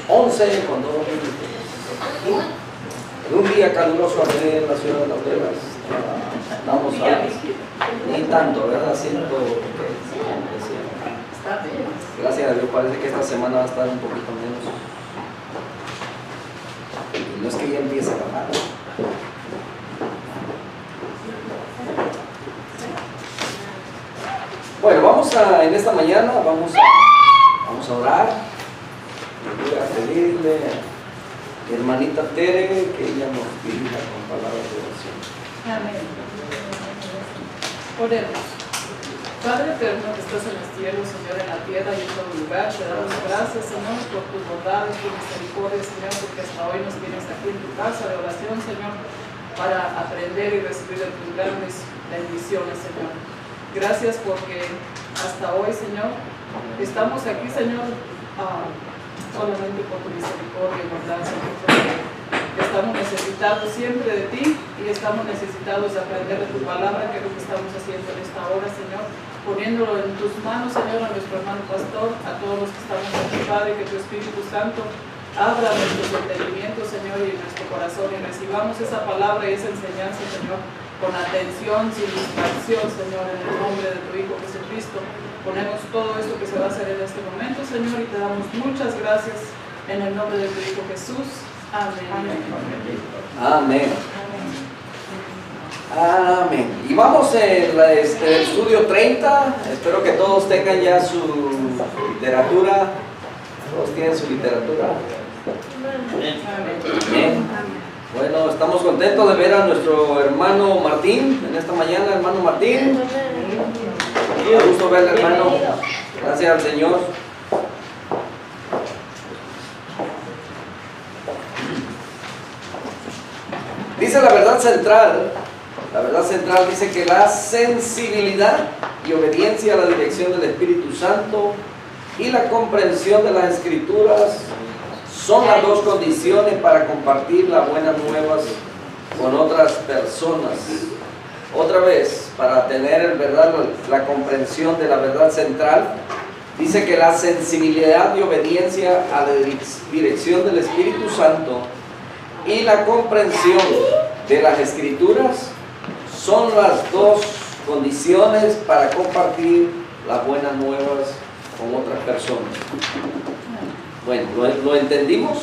11 con 2 minutos. En un día caluroso aquí en la ciudad de Las Vegas, estamos ni tanto, ¿verdad? Siento que gracias a Dios parece que esta semana va a estar un poquito menos. Y no es que ya empiece a bajar. Bueno, en esta mañana vamos a orar. Voy a pedirle a mi hermanita Tere que ella nos dirija con palabras de oración. Amén. Oremos. Padre eterno que estás en los cielos, Señor, en la tierra y en todo lugar, te damos gracias, Señor, por tus bondades, tu misericordia, Señor, porque hasta hoy nos tienes aquí en tu casa de oración, Señor, para aprender y recibir de tus grandes bendiciones, Señor. Gracias porque hasta hoy, Señor, estamos aquí, Señor, solamente por tu misericordia y bondad, Señor, porque estamos necesitados siempre de ti y estamos necesitados de aprender de tu palabra, que es lo que estamos haciendo en esta hora, Señor, poniéndolo en tus manos, Señor, a nuestro hermano pastor, a todos los que estamos aquí, Padre, que tu Espíritu Santo abra nuestros entendimientos, Señor, y nuestro corazón, y recibamos esa palabra y esa enseñanza, Señor, con atención, sin distracción, Señor, en el nombre de tu Hijo Jesucristo. Ponemos todo esto que se va a hacer en este momento, Señor, y te damos muchas gracias en el nombre de tu Hijo Jesús. Amén. Amén. Amén. Y vamos en el estudio 30. Espero que todos tengan ya su literatura. Todos tienen su literatura. Amén. Bueno, estamos contentos de ver a nuestro hermano Martín en esta mañana, hermano Martín. Un gusto verle, hermano. Gracias al Señor. Dice la verdad central dice que la sensibilidad y obediencia a la dirección del Espíritu Santo y la comprensión de las Escrituras son las dos condiciones para compartir las buenas nuevas con otras personas. Otra vez, para tener la comprensión de la verdad central, dice que la sensibilidad y obediencia a la dirección del Espíritu Santo y la comprensión de las Escrituras son las dos condiciones para compartir las buenas nuevas con otras personas. Bueno, ¿lo entendimos?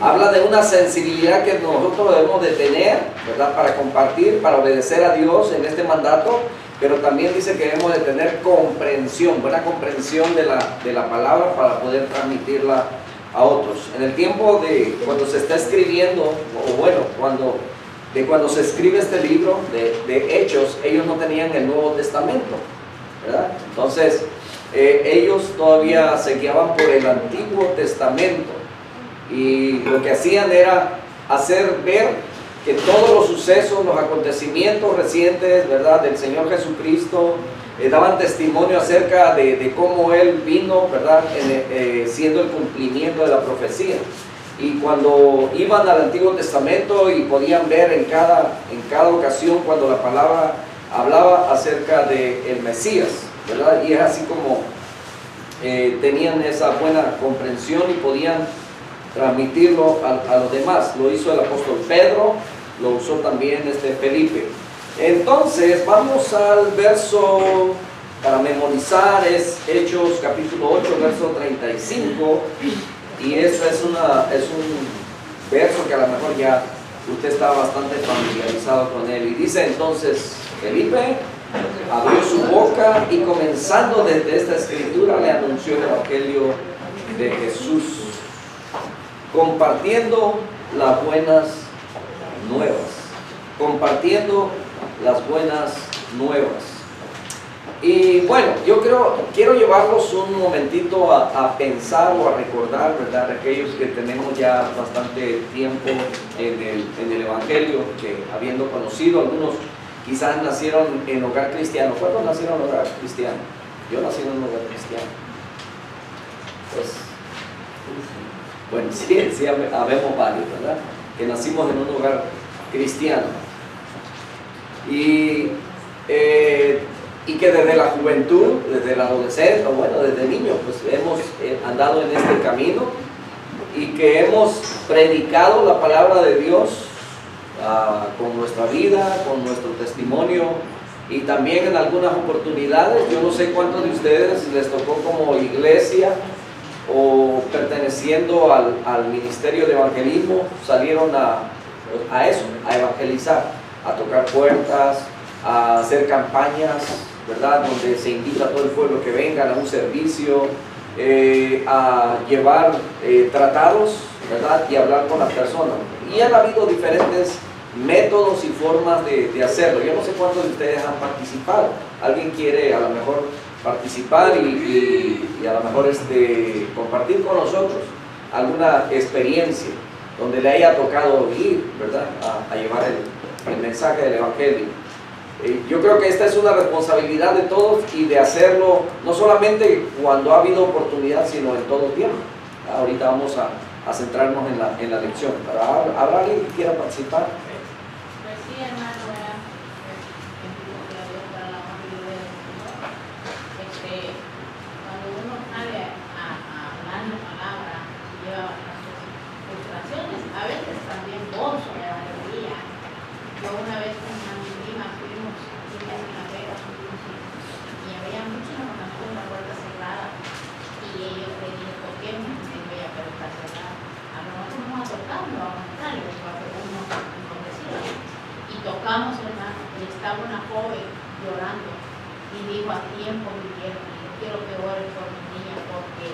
Habla de una sensibilidad que nosotros debemos de tener, ¿verdad? Para compartir, para obedecer a Dios en este mandato, pero también dice que debemos de tener comprensión, buena comprensión de la palabra para poder transmitirla a otros. En el tiempo de cuando se está escribiendo, o bueno, cuando se escribe este libro de Hechos, ellos no tenían el Nuevo Testamento, ¿verdad? Entonces, ellos todavía se guiaban por el Antiguo Testamento y lo que hacían era hacer ver que todos los sucesos, los acontecimientos recientes, ¿verdad?, del Señor Jesucristo, daban testimonio acerca de cómo Él vino, ¿verdad?, siendo el cumplimiento de la profecía. Y cuando iban al Antiguo Testamento y podían ver en cada ocasión cuando la palabra hablaba acerca del Mesías, ¿verdad? Y es así como tenían esa buena comprensión y podían transmitirlo a los demás. Lo hizo el apóstol Pedro, lo usó también Felipe. Entonces vamos al verso para memorizar, es Hechos capítulo 8, verso 35, y eso es un verso que a lo mejor ya usted está bastante familiarizado con él. Y dice entonces: Felipe abrió su boca y comenzando desde esta escritura le anunció el evangelio de Jesús, compartiendo las buenas nuevas. Y bueno, yo quiero llevarlos un momentito a pensar o a recordar, ¿verdad?, aquellos que tenemos ya bastante tiempo en el evangelio, que habiendo conocido, algunos quizás nacieron en hogar cristiano. ¿Cuántos nacieron en hogar cristiano? Yo nací en un hogar cristiano. Pues, bueno, sí, habemos varios, ¿verdad?, que nacimos en un hogar cristiano. Y que desde la juventud, desde la adolescencia, o bueno, desde niños, pues hemos andado en este camino y que hemos predicado la palabra de Dios con nuestra vida, con nuestro testimonio, y también en algunas oportunidades, yo no sé cuántos de ustedes les tocó como iglesia o perteneciendo al ministerio de evangelismo, salieron a eso, a evangelizar, a tocar puertas, a hacer campañas, ¿verdad? Donde se invita a todo el pueblo que vengan a un servicio, a llevar tratados, ¿verdad? Y hablar con las personas. Y han habido diferentes métodos y formas de hacerlo. Yo no sé cuántos de ustedes han participado. ¿Alguien quiere a lo mejor participar y a lo mejor compartir con nosotros alguna experiencia donde le haya tocado ir, ¿verdad? A llevar el mensaje del Evangelio? Yo creo que esta es una responsabilidad de todos y de hacerlo no solamente cuando ha habido oportunidad, sino en todo tiempo. Ahorita vamos a centrarnos en la lección. ¿Habrá alguien que quiera participar? Pues sí, hermano, para la movilidad del Señor. Cuando uno sale a hablar la palabra, lleva sus frustraciones, a veces también gozo de la alegría. Yo una vez con una prima fuimos en Las Vegas y había mucha información, la puerta cerrada, y ellos le dijeron, ¿por qué no? Y voy a puerta cerrada. A lo mejor no vamos a tocar, no vamos a entrar, y les va a hacer uno y tocamos, hermano, y estaba una joven llorando y dijo, a tiempo vivieron, y yo quiero que ore por mi niña porque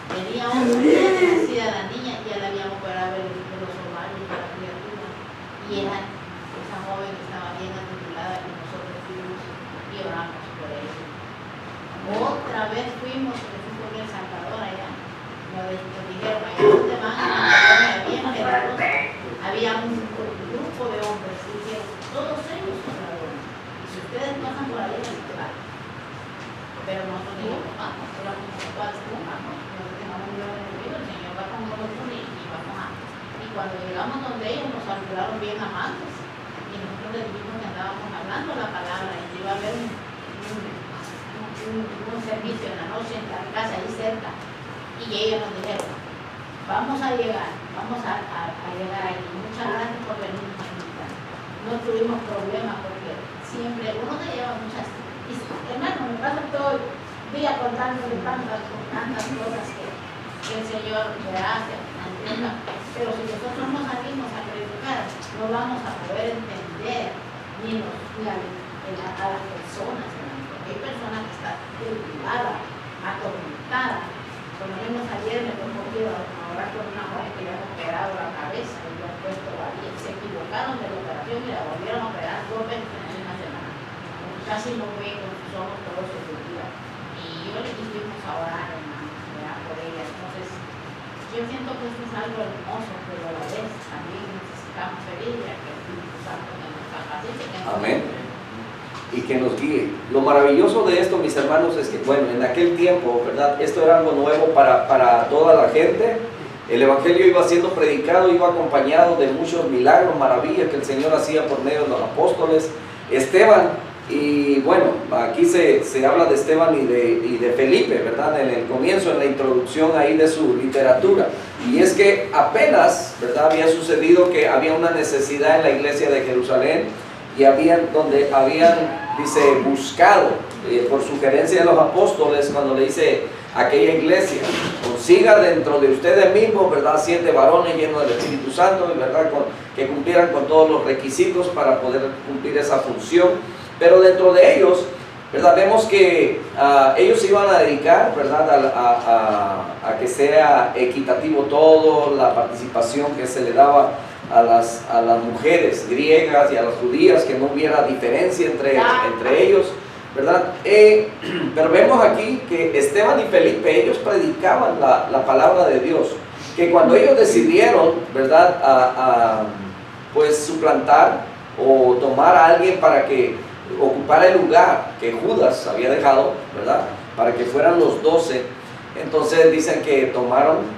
tenía una nacida la niña y ya le habían operado de los ovarios de la criatura, y era esa joven que estaba bien atribulada y nosotros fuimos y oramos por ella. Otra vez fuimos, porque fui con El Salvador allá, nos dijeron, allá donde van a bien peligroso. Había un grupo de hombres y dijeron, todos ellos son ladrones, y si ustedes pasan por ahí, les van. Pero nosotros dijimos, vamos, éramos cuatro, nosotros dejamos un en el río, el Señor va con nosotros y vamos a. Y cuando llegamos donde ellos nos saludaron bien amables, y nosotros les dijimos que andábamos hablando la palabra, y iba a haber un servicio en la noche en la casa ahí cerca, y ellos nos dijeron, vamos a llegar ahí. Muchas gracias por venir a invitar. No tuvimos problemas porque siempre uno te lleva muchas. Y hermano, me pasa todo el día contándole tantas cosas que el Señor me hace, entienda. Pero si nosotros no salimos a predicar, no vamos a poder entender ni a las personas. Hay personas que están tribuladas, atormentadas. Por lo menos ayer me tocó ir a orar con una mujer que le han operado la cabeza y le han puesto ahí. Se equivocaron de la operación y la volvieron a operar 2 veces en una semana. Casi no ve con sus ojos todos esos días. Y yo le dijimos a orar, hermano, por ella. Entonces, yo siento que esto es algo hermoso, pero a la vez también necesitamos pedirle a que el Espíritu Santo nos capacite. Amén. Y que nos guíe. Lo maravilloso de esto, mis hermanos, es que, bueno, en aquel tiempo, ¿verdad? Esto era algo nuevo para toda la gente. El Evangelio iba siendo predicado, iba acompañado de muchos milagros, maravillas que el Señor hacía por medio de los apóstoles. Esteban, y bueno, aquí se habla de Esteban y de Felipe, ¿verdad? En el comienzo, en la introducción ahí de su literatura. Y es que apenas, ¿verdad? Había sucedido que había una necesidad en la iglesia de Jerusalén, y donde habían, dice, buscado por sugerencia de los apóstoles, cuando le dice a aquella iglesia, consiga dentro de ustedes mismos, ¿verdad? 7 varones llenos del Espíritu Santo, ¿verdad? Que cumplieran con todos los requisitos para poder cumplir esa función. Pero dentro de ellos, ¿verdad? Vemos que ellos se iban a dedicar, ¿verdad? A que sea equitativo todo, la participación que se le daba a las mujeres griegas y a las judías, que no hubiera diferencia entre ellos, ¿verdad? Pero vemos aquí que Esteban y Felipe, ellos predicaban la palabra de Dios, que cuando ellos decidieron, ¿verdad? Pues suplantar o tomar a alguien para que ocupara el lugar que Judas había dejado, ¿verdad? Para que fueran los 12, entonces dicen que tomaron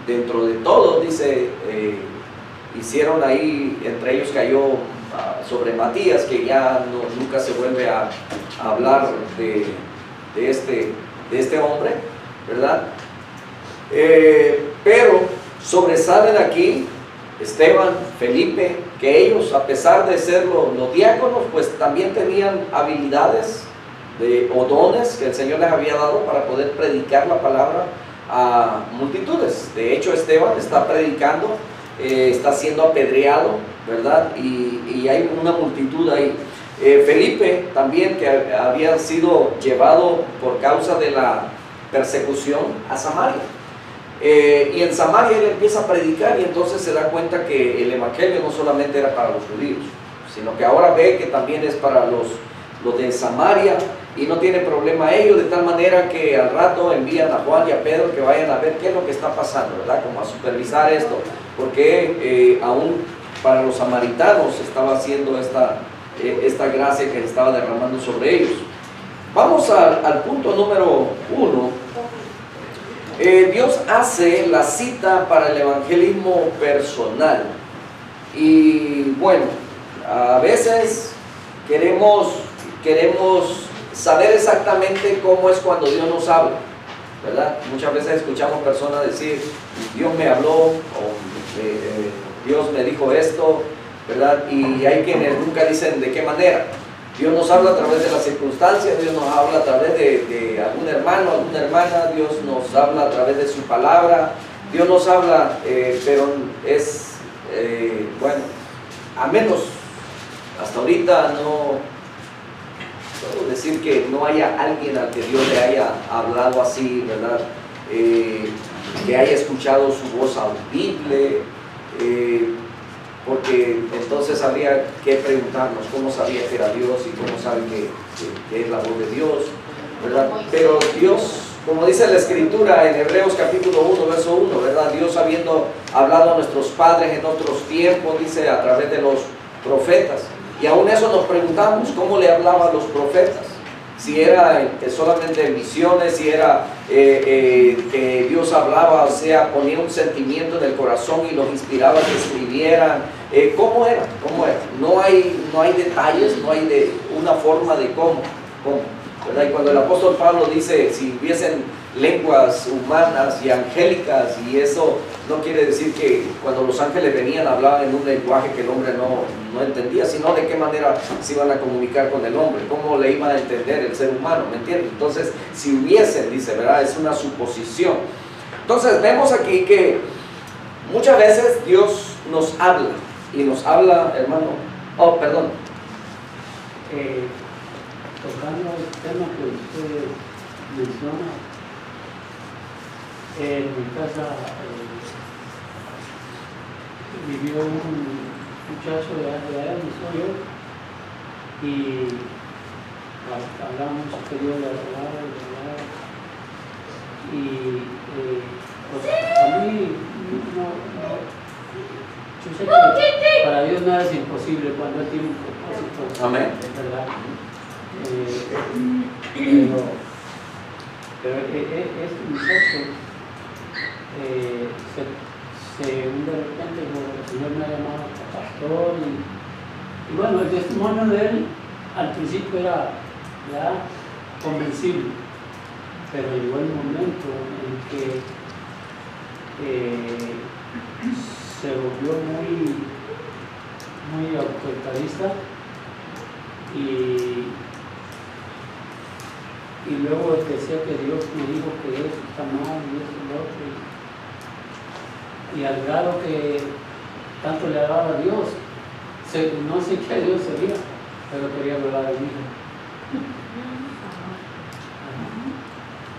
dentro de todos, dice, hicieron ahí, entre ellos cayó sobre Matías, que ya nunca se vuelve a hablar de este hombre, ¿verdad? Pero sobresalen aquí Esteban, Felipe, que ellos, a pesar de ser los diáconos, pues también tenían habilidades o dones que el Señor les había dado para poder predicar la palabra a multitudes. De hecho, Esteban está predicando, está siendo apedreado, ¿verdad? Y hay una multitud ahí. Felipe también, que había sido llevado por causa de la persecución a Samaria. Y en Samaria él empieza a predicar, y entonces se da cuenta que el evangelio no solamente era para los judíos, sino que ahora ve que también es para los de Samaria, y no tiene problema ellos, de tal manera que al rato envían a Juan y a Pedro que vayan a ver qué es lo que está pasando, ¿verdad? Como a supervisar esto, porque aún para los samaritanos estaba haciendo esta gracia que estaba derramando sobre ellos. Vamos al punto número 1. Dios hace la cita para el evangelismo personal. Y bueno, a veces queremos saber exactamente cómo es cuando Dios nos habla, ¿verdad? Muchas veces escuchamos personas decir, Dios me habló, o Dios me dijo esto, ¿verdad? Y hay quienes nunca dicen de qué manera. Dios nos habla a través de las circunstancias, Dios nos habla a través de algún hermano, alguna hermana, Dios nos habla a través de su palabra, Dios nos habla, pero es, bueno, a menos hasta ahorita no puedo decir que no haya alguien al que Dios le haya hablado así, ¿verdad? Que haya escuchado su voz audible, porque entonces habría que preguntarnos cómo sabía que era Dios y cómo sabe que es la voz de Dios, ¿verdad? Pero Dios, como dice la Escritura en Hebreos capítulo 1, verso 1, ¿verdad? Dios habiendo hablado a nuestros padres en otros tiempos, dice, a través de los profetas. Y aún eso nos preguntamos, ¿cómo le hablaba a los profetas? Si era solamente en visiones, si era que Dios hablaba, o sea, ponía un sentimiento en el corazón y los inspiraba a que escribieran. ¿Cómo era? ¿Cómo era? No hay detalles, no hay una forma de cómo, ¿verdad? Y cuando el apóstol Pablo dice, si hubiesen lenguas humanas y angélicas, y eso no quiere decir que cuando los ángeles venían hablaban en un lenguaje que el hombre no entendía, sino de qué manera se iban a comunicar con el hombre, cómo le iban a entender el ser humano, ¿me entiendes? Entonces, si hubiesen, dice, ¿verdad? Es una suposición. Entonces, vemos aquí que muchas veces Dios nos habla, y nos habla, hermano, perdón. Tocando el tema que usted menciona, en mi casa vivió un muchacho de allá donde soy yo, y hablaba mucho que Dios le hablaba, y pues a mí yo sé que para Dios nada es imposible cuando Él tiene un propósito. Amén. ¿Verdad? Pero este muchacho de repente el Señor me ha llamado a pastor, y bueno, el testimonio de él al principio era ya convencible, pero llegó el momento en que se volvió muy autoritarista, y luego decía que Dios me dijo que eso está mal y eso y lo otro, y al grado que tanto le hablaba a Dios, no sé qué Dios sería, pero quería hablar de mí.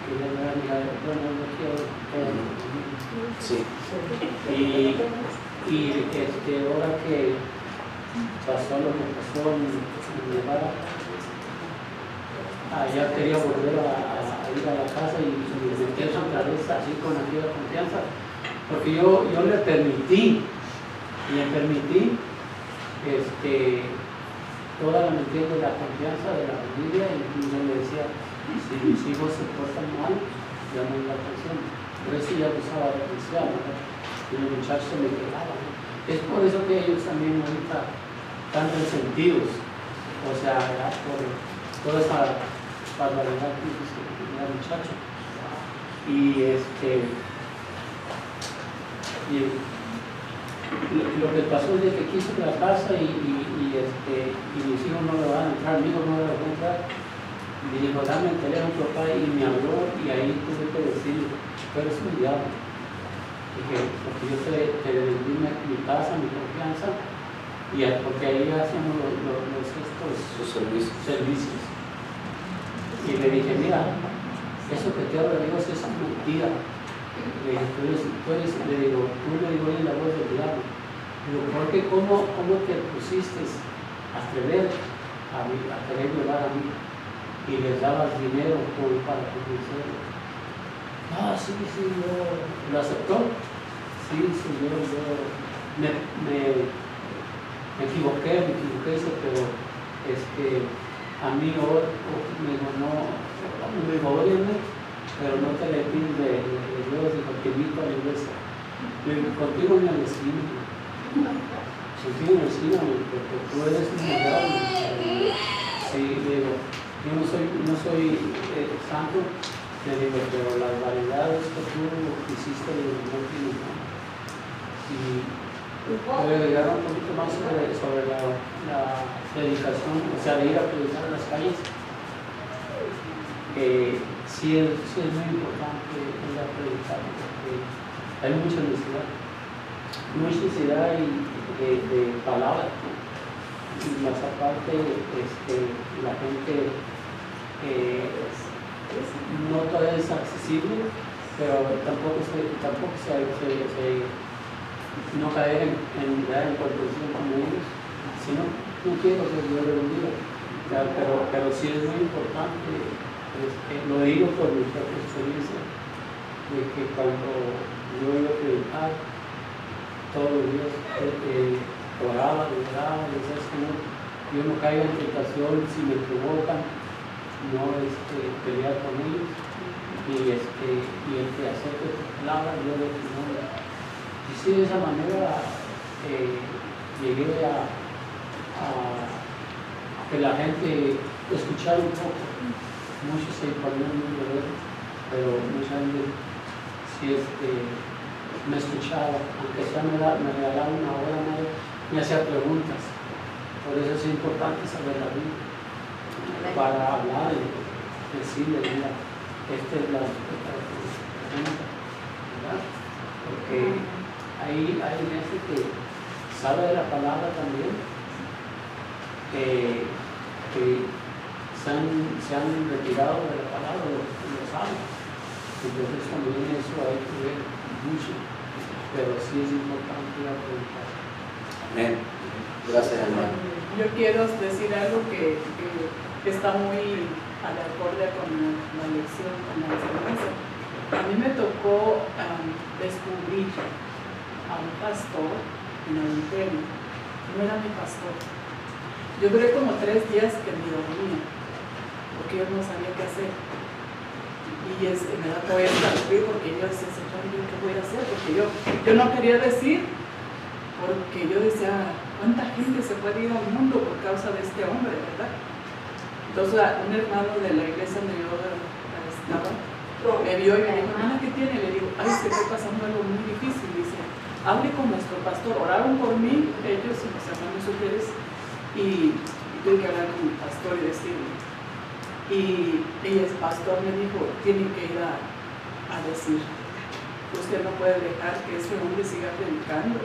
Quería hablar de mí, bueno, no quiero. Sí. Y ahora que pasó lo que pasó en Nevada, ya quería volver a ir a la casa y meter su cabeza así con aquella confianza, porque yo le permití toda la mentira de la confianza de la familia, y yo le decía, si mis hijos se portan mal, llamen la atención. Pero eso ya usaba de atención, ¿verdad? Y los muchachos se me quedaban, ¿no? Es por eso que ellos también ahorita están resentidos, o sea, por toda esa barbaridad que hizo el muchacho. Y Y lo que pasó es que quiso la casa y mis hijos no le van a entrar, mi hijo no le va a entrar. Me dijo, dame el teléfono, papá, y me habló, y ahí tuve que decirle, tú eres un diablo. Dije, porque yo te vendí mi casa, mi confianza, y porque ahí hacemos Sus servicios. Y le dije, mira, eso que te habla Dios es mentira. Le dije, le digo, tú le digo en la voz del diablo. Digo, porque ¿cómo te pusiste a atrever a querer violar a mí? Y les dabas dinero para convencerlo. Ah, sí, yo lo aceptó. Sí, yo me equivoqué, pero a mí me dijo, no, óyeme, pero no te le pides de Dios, dijo, te invito a la iglesia. Le digo, contigo en la esquina. Contigo en la esquina, porque tú eres un diablo. Sí, le digo, yo no soy santo, le digo, pero las variedades que tú hiciste, le digo, no tienen nada. Y voy a agregar un poquito más sobre la predicación, o sea, de ir a predicar en las calles. Sí es muy importante ir a predicar, porque hay mucha necesidad de palabras. Y más aparte, la gente no toda es accesible, pero tampoco no caer en confusión con ellos, sino no quiero que Dios lo bendiga, pero sí es muy importante, lo digo por mi propia experiencia, de que cuando yo iba a predicar todos los días oraba, decía, Señor, yo no caigo en tentación, si me provocan, no pelear con ellos, y el que acepte tu palabra, yo le digo. Y sí, de esa manera llegué a que la gente escuchara un poco. Muchos se ponían muy dolorosos, pero mucha gente sí me escuchaba, aunque sea me regalaba una hora, me hacía preguntas. Por eso es importante saber la Biblia, para hablar y decirle, mira, esta es la pregunta, ¿verdad? Porque hay gente que sabe de la palabra también, que se han retirado de la palabra, lo saben. Entonces también eso hay que ver mucho, pero sí es importante ir a preguntar. Amén. Gracias, hermano. Yo quiero decir algo que está muy a la acorde con la lección, con la enseñanza. A mí me tocó descubrir a un pastor en adulterio. No era mi pastor. Yo duré como 3 días que ni dormía, porque yo no sabía qué hacer. Y me da todo esto porque yo decía, Señor, ¿qué voy a hacer? Porque yo no quería decir, porque yo decía, ¿cuánta gente se puede ir al mundo por causa de este hombre, verdad? Entonces, un hermano de la iglesia donde yo estaba, me vio y me dijo, hermana, ¿qué tiene? Le digo, ay, es que estoy pasando algo muy difícil. Dice, hable con nuestro pastor. Oraron por mí, ellos y los hermanos ustedes, y tuve que hablar con el pastor y decirle. Y el pastor me dijo, tienen que ir a decir, usted no puede dejar que este hombre siga predicando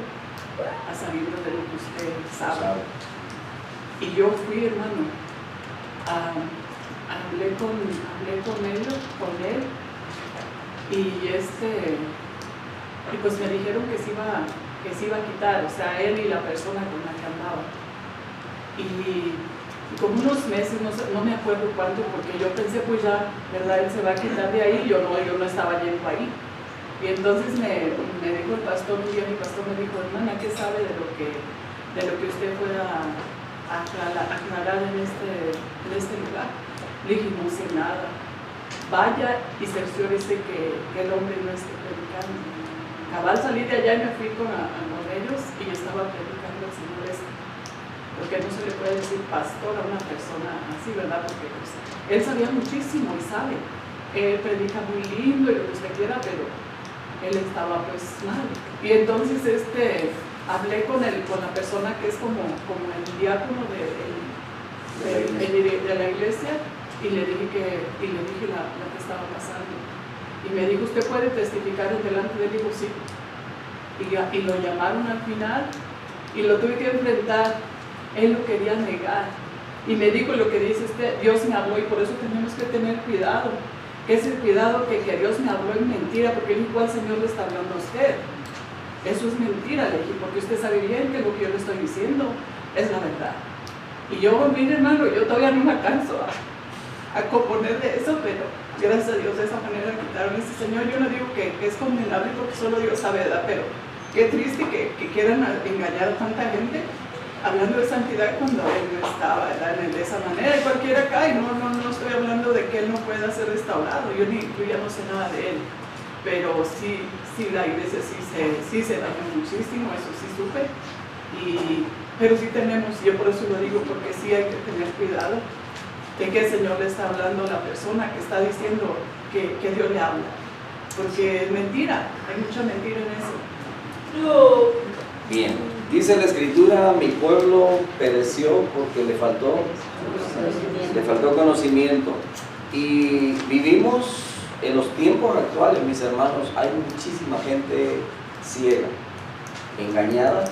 a sabiendas de lo que usted sabe. Y yo fui, hermano, hablé con él, y pues me dijeron que se iba a quitar, o sea, él y la persona con la que andaba. Y como unos meses, no me acuerdo cuánto, porque yo pensé, pues ya, ¿verdad? Él se va a quitar de ahí, yo no estaba yendo ahí. Y entonces me dijo el pastor, un día mi pastor me dijo, hermana, ¿qué sabe de lo que usted pueda aclarar en este lugar? Le dije, no sé nada. Vaya y cerciórese que el hombre no esté predicando. Cabal salí de allá y me fui con ellos y yo estaba predicando al Señor porque no se le puede decir pastor a una persona así, ¿verdad? Porque pues, él sabía muchísimo y sabe. Él predica muy lindo y lo que usted quiera, pero él estaba pues mal. Y entonces hablé con la persona que es como el diácono de la iglesia, y le dije lo que estaba pasando. Y me dijo, ¿usted puede testificar delante de él? Digo, sí. Y lo llamaron al final y lo tuve que enfrentar. Él lo quería negar. Y me dijo lo que dice usted, Dios me habló, y por eso tenemos que tener cuidado. Que ese cuidado que Dios me habló es mentira, porque igual el Señor le está hablando a usted. Eso es mentira, le dije, porque usted sabe bien que lo que yo le estoy diciendo es la verdad. Y yo, mire hermano, yo todavía no me alcanzo a componer de eso, pero gracias a Dios de esa manera quitaron ese Señor. Yo no digo que es condenable, porque solo Dios sabe, ¿verdad? Pero qué triste que quieran engañar a tanta gente hablando de santidad cuando él no estaba, ¿verdad? De esa manera. Y cualquiera cae, no estoy hablando de que él no pueda ser restaurado, yo ya no sé nada de él, pero sí la iglesia sí se dañó muchísimo, eso sí supe, pero sí tenemos, yo por eso lo digo, porque sí hay que tener cuidado de que el Señor le está hablando a la persona que está diciendo que Dios le habla, porque es mentira, hay mucha mentira en eso. Bien, dice la Escritura, mi pueblo pereció porque le faltó conocimiento. Y vivimos en los tiempos actuales, mis hermanos, hay muchísima gente ciega, engañada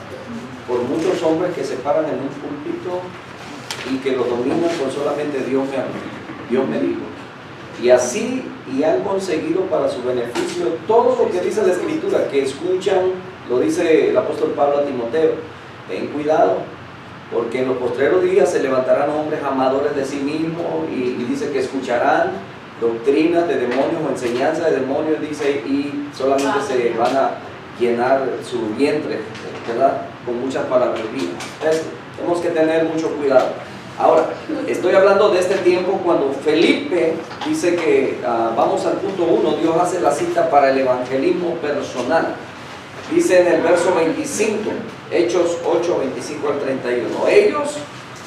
por muchos hombres que se paran en un púlpito y que lo dominan con solamente Dios me habló, Dios me dijo. Y así, y han conseguido para su beneficio todo lo que dice la Escritura, que escuchan, lo dice el apóstol Pablo a Timoteo, ten cuidado, porque en los postreros días se levantarán hombres amadores de sí mismos, y dice que escucharán doctrinas de demonios o enseñanza de demonios, dice, y solamente se van a llenar su vientre, ¿verdad?, con muchas palabrerías. Entonces, tenemos que tener mucho cuidado. Ahora, estoy hablando de este tiempo cuando Felipe dice que, vamos al punto 1, Dios hace la cita para el evangelismo personal. Dice en el verso 25, Hechos 8, 25 al 31, ellos,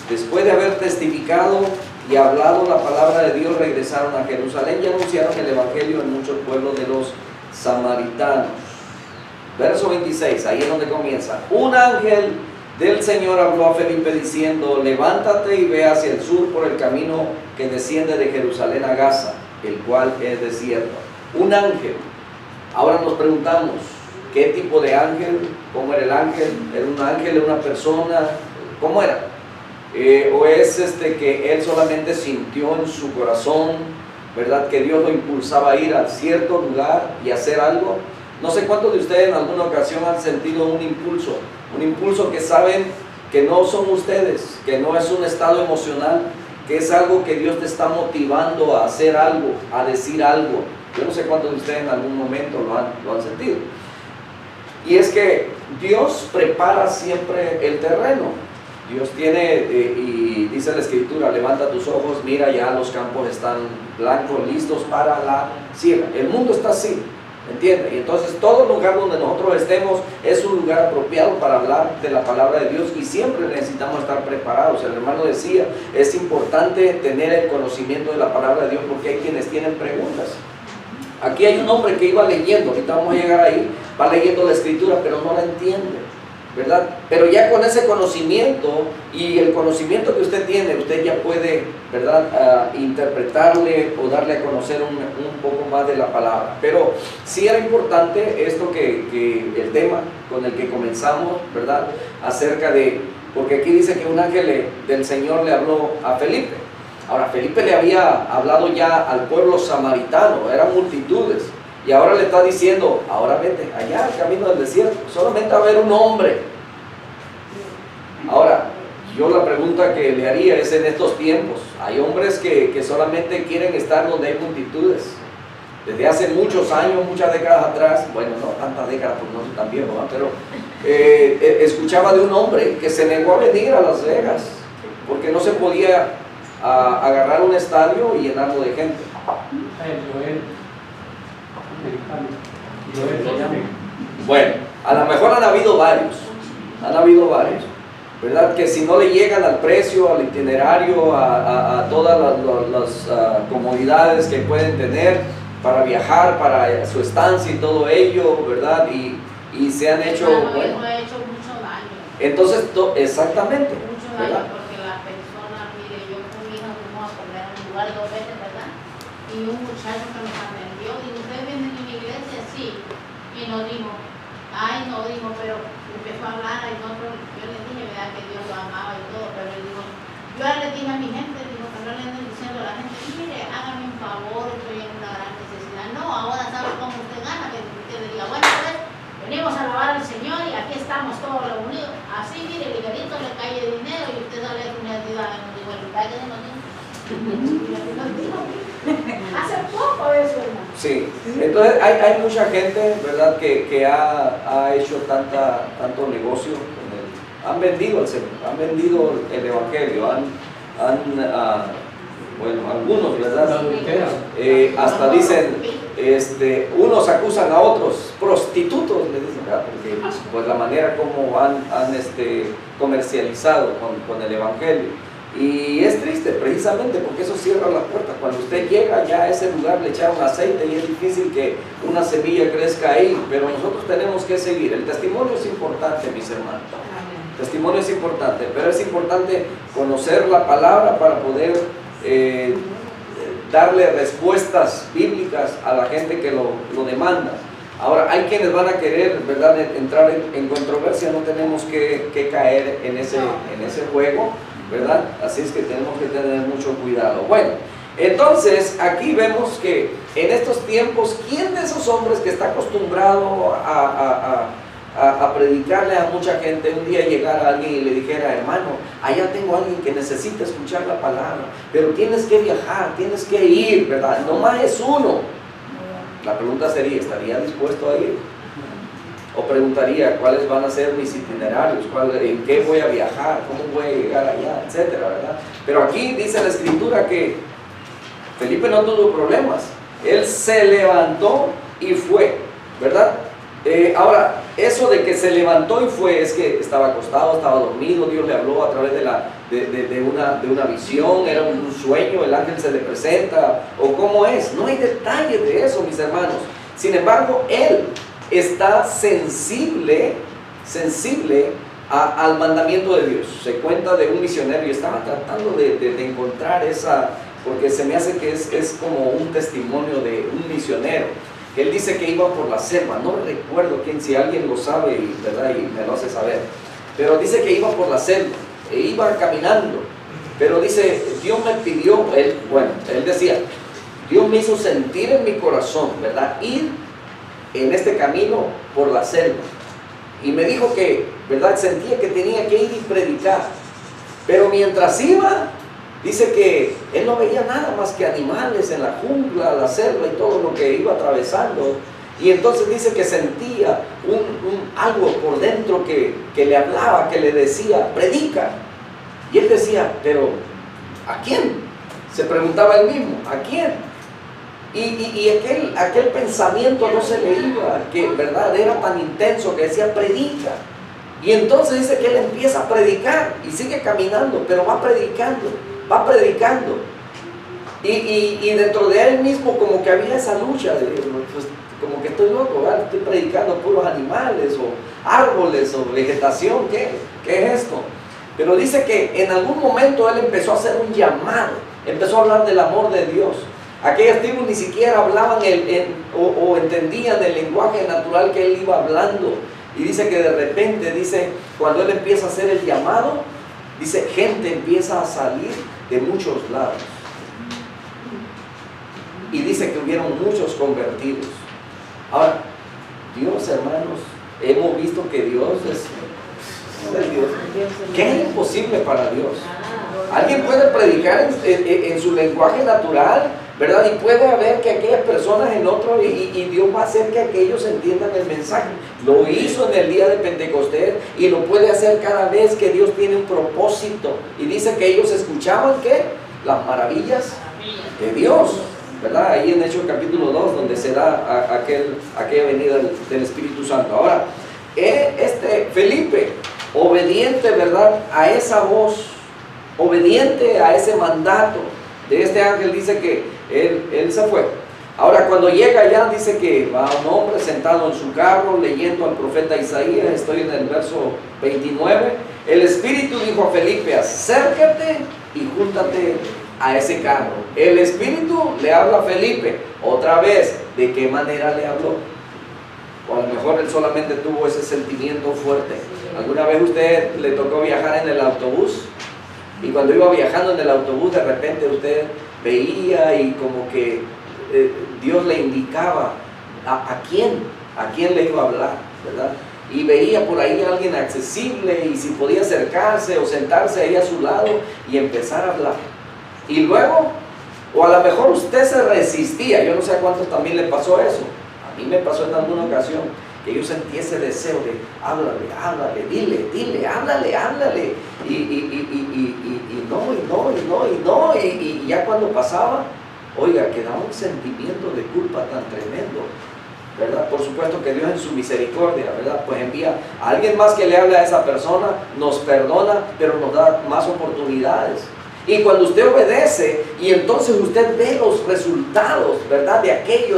después de haber testificado y hablado la palabra de Dios, regresaron a Jerusalén y anunciaron el evangelio en muchos pueblos de los samaritanos. Verso 26, ahí es donde comienza. Un ángel del Señor habló a Felipe diciendo, levántate y ve hacia el sur por el camino que desciende de Jerusalén a Gaza, el cual es desierto. Un ángel. Ahora nos preguntamos, ¿qué tipo de ángel? ¿Cómo era el ángel? ¿Era un ángel? ¿Era una persona? ¿Cómo era? ¿O es que él solamente sintió en su corazón, verdad, que Dios lo impulsaba a ir a cierto lugar y hacer algo? No sé cuántos de ustedes en alguna ocasión han sentido un impulso que saben que no son ustedes, que no es un estado emocional, que es algo que Dios te está motivando a hacer algo, a decir algo. Yo no sé cuántos de ustedes en algún momento lo han sentido. Y es que Dios prepara siempre el terreno. Dios tiene, y dice la Escritura, levanta tus ojos, mira, ya los campos están blancos, listos para la siembra. El mundo está así, ¿entiendes? Y entonces todo lugar donde nosotros estemos es un lugar apropiado para hablar de la palabra de Dios, y siempre necesitamos estar preparados. El hermano decía, es importante tener el conocimiento de la palabra de Dios, porque hay quienes tienen preguntas. Aquí hay un hombre que iba leyendo, ahorita vamos a llegar ahí, va leyendo la Escritura, pero no la entiende, ¿verdad? Pero ya con ese conocimiento y el conocimiento que usted tiene, usted ya puede, ¿verdad?, interpretarle o darle a conocer un poco más de la palabra. Pero sí era importante esto que el tema con el que comenzamos, ¿verdad?, acerca de, porque aquí dice que un ángel del Señor le habló a Felipe. Ahora, Felipe le había hablado ya al pueblo samaritano, eran multitudes, y ahora le está diciendo, ahora vete allá al camino del desierto, solamente va a haber un hombre. Ahora, yo la pregunta que le haría es, en estos tiempos, hay hombres que solamente quieren estar donde hay multitudes. Desde hace muchos años, muchas décadas atrás, bueno, no tantas décadas, porque no soy tan viejo, ¿no? Pero escuchaba de un hombre que se negó a venir a Las Vegas, porque no se podía agarrar un estadio y llenarlo de gente. Bueno, a lo mejor han habido varios, ¿verdad? Que si no le llegan al precio, al itinerario, a todas las comodidades que pueden tener, para viajar, para su estancia y todo ello, ¿verdad? Y se han hecho, Bueno, bueno, eso ha hecho mucho daño. entonces, exactamente, Mucho ¿verdad? daño, porque la persona, mire, yo con mi hija fuimos a comer a un lugar 2 veces, ¿verdad? Y un muchacho que nos atendió, dijo, ¿ustedes vienen en mi iglesia? Sí. Y nos dijo, ay, no, dijo, pero empezó a hablar y nosotros, yo le dije, ¿verdad? Que Dios lo amaba y todo, pero él dijo, yo ahora le dije a mi gente, digo, que no le anden diciendo a la gente, mire, hágame un favor, estoy en una gran necesidad. No, ahora sabe cómo usted gana, que usted le diga, bueno, pues, venimos a alabar al Señor y aquí estamos todos reunidos. Así, mire, ligerito le cae el dinero y usted sale con una ayuda, nos dijo, el padre de nos dijo. Hace poco eso, hermano. Sí, entonces hay mucha gente, ¿verdad?, que ha hecho tanto negocio con él. Han vendido al Señor, han vendido el Evangelio, bueno, algunos, ¿verdad? Hasta dicen, unos acusan a otros, prostitutos, le dicen, ¿verdad? Porque pues la manera como han comercializado con el Evangelio. Y es triste precisamente porque eso cierra la puerta. Cuando usted llega ya a ese lugar le echaron aceite y es difícil que una semilla crezca ahí, pero nosotros tenemos que seguir. El testimonio es importante, mis hermanos. El testimonio es importante, pero es importante conocer la palabra para poder darle respuestas bíblicas a la gente que lo demanda. Ahora, hay quienes van a querer, ¿verdad?, entrar en controversia. No tenemos que caer en ese juego, ¿verdad? Así es que tenemos que tener mucho cuidado. Bueno, entonces aquí vemos que en estos tiempos, ¿quién de esos hombres que está acostumbrado a predicarle a mucha gente, un día llegara a alguien y le dijera, hermano, allá tengo a alguien que necesita escuchar la palabra, pero tienes que viajar, tienes que ir, ¿verdad? Nomás es uno. La pregunta sería, ¿estaría dispuesto a ir? O preguntaría, ¿cuáles van a ser mis itinerarios? ¿En qué voy a viajar? ¿Cómo voy a llegar allá? Etcétera, ¿verdad? Pero aquí dice la Escritura que Felipe no tuvo problemas. Él se levantó y fue, ¿verdad? Ahora, eso de que se levantó y fue, es que estaba acostado, estaba dormido, Dios le habló a través de una visión, era un sueño, el ángel se le presenta, o cómo es. No hay detalles de eso, mis hermanos. Sin embargo, él está sensible al mandamiento de Dios. Se cuenta de un misionero y estaba tratando de encontrar esa, porque se me hace que es como un testimonio de un misionero. Él dice que iba por la selva, no recuerdo quién, si alguien lo sabe, ¿verdad?, y me lo hace saber, pero dice que iba por la selva, e iba caminando, pero dice, Dios me pidió, él decía, Dios me hizo sentir en mi corazón, ¿verdad?, ir en este camino por la selva, y me dijo que, ¿verdad?, sentía que tenía que ir y predicar, pero mientras iba, dice que él no veía nada más que animales en la jungla, la selva y todo lo que iba atravesando. Y entonces dice que sentía algo por dentro que le hablaba, que le decía, predica. Y él decía, pero ¿a quién? Se preguntaba él mismo, ¿a quién? Y aquel pensamiento no se le iba, que verdad era tan intenso que decía, predica. Y entonces dice que él empieza a predicar y sigue caminando, pero va predicando. Y dentro de él mismo como que había esa lucha de, pues, como que estoy loco, ¿verdad? Estoy predicando puros animales o árboles o vegetación, ¿qué es esto? Pero dice que en algún momento él empezó a hacer un llamado, empezó a hablar del amor de Dios. Aquellas tribus ni siquiera hablaban o entendían el lenguaje natural que él iba hablando. Y dice que de repente, dice, cuando él empieza a hacer el llamado, dice, gente empieza a salir de muchos lados. Y dice que hubieron muchos convertidos. Ahora, Dios, hermanos, hemos visto que Dios es Dios. ¿Qué es imposible para Dios? Alguien puede predicar en su lenguaje natural, ¿verdad? Y puede haber que aquellas personas en otro, y Dios va a hacer que aquellos entiendan el mensaje. Lo hizo en el día de Pentecostés y lo puede hacer cada vez que Dios tiene un propósito. Y dice que ellos escuchaban, ¿qué? Las maravillas de Dios, ¿verdad? Ahí en Hechos capítulo 2, donde se da aquella venida del Espíritu Santo. Ahora, Felipe, obediente, ¿verdad?, a esa voz, obediente a ese mandato de este ángel, dice que él se fue. Ahora cuando llega allá dice que va un hombre sentado en su carro leyendo al profeta Isaías. Estoy en el verso 29. El Espíritu dijo a Felipe: acércate y júntate a ese carro. El Espíritu le habla a Felipe. Otra vez, ¿de qué manera le habló? O a lo mejor él solamente tuvo ese sentimiento fuerte. ¿Alguna vez usted le tocó viajar en el autobús? Y cuando iba viajando en el autobús, de repente usted veía y como que Dios le indicaba a quién le iba a hablar, ¿verdad? Y veía por ahí a alguien accesible, y si podía acercarse o sentarse ahí a su lado y empezar a hablar. Y luego, o a lo mejor usted se resistía. Yo no sé a cuántos también le pasó eso. A mí me pasó en alguna ocasión que yo sentí ese deseo de háblale, dile, háblale. Y no. Y ya cuando pasaba, oiga, quedaba un sentimiento de culpa tan tremendo, ¿verdad? Por supuesto que Dios en su misericordia, ¿verdad? Pues envía a alguien más que le hable a esa persona, nos perdona, pero nos da más oportunidades. Y cuando usted obedece, y entonces usted ve los resultados, ¿verdad? De aquella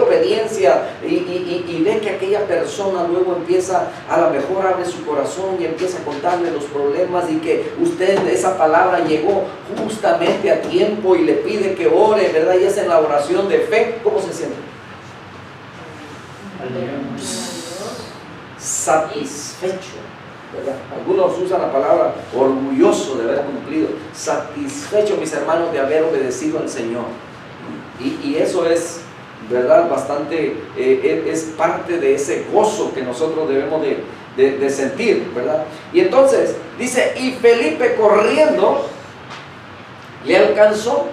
obediencia, y ve que aquella persona luego empieza, a lo mejor abre su corazón y empieza a contarle los problemas, y que usted, esa palabra llegó justamente a tiempo y le pide que ore, ¿verdad? Y es en la oración de fe. ¿Cómo se siente? Satisfecho, ¿verdad? Algunos usan la palabra orgulloso de haber cumplido. Satisfecho, mis hermanos, de haber obedecido al Señor. Y eso es, ¿verdad? Bastante, es parte de ese gozo que nosotros debemos de sentir, ¿verdad? Y entonces dice: y Felipe corriendo le alcanzó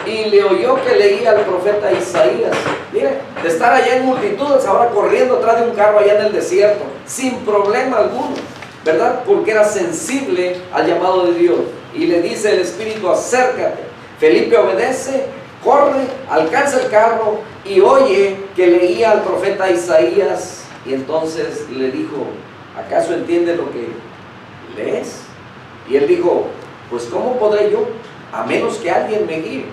y le oyó que leía al profeta Isaías. Mire, de estar allá en multitudes, ahora corriendo atrás de un carro allá en el desierto, sin problema alguno, ¿verdad? Porque era sensible al llamado de Dios. Y le dice el Espíritu: acércate. Felipe obedece, corre, alcanza el carro y oye que leía al profeta Isaías. Y entonces le dijo: ¿acaso entiendes lo que lees? Y él dijo: pues ¿cómo podré yo, a menos que alguien me guíe?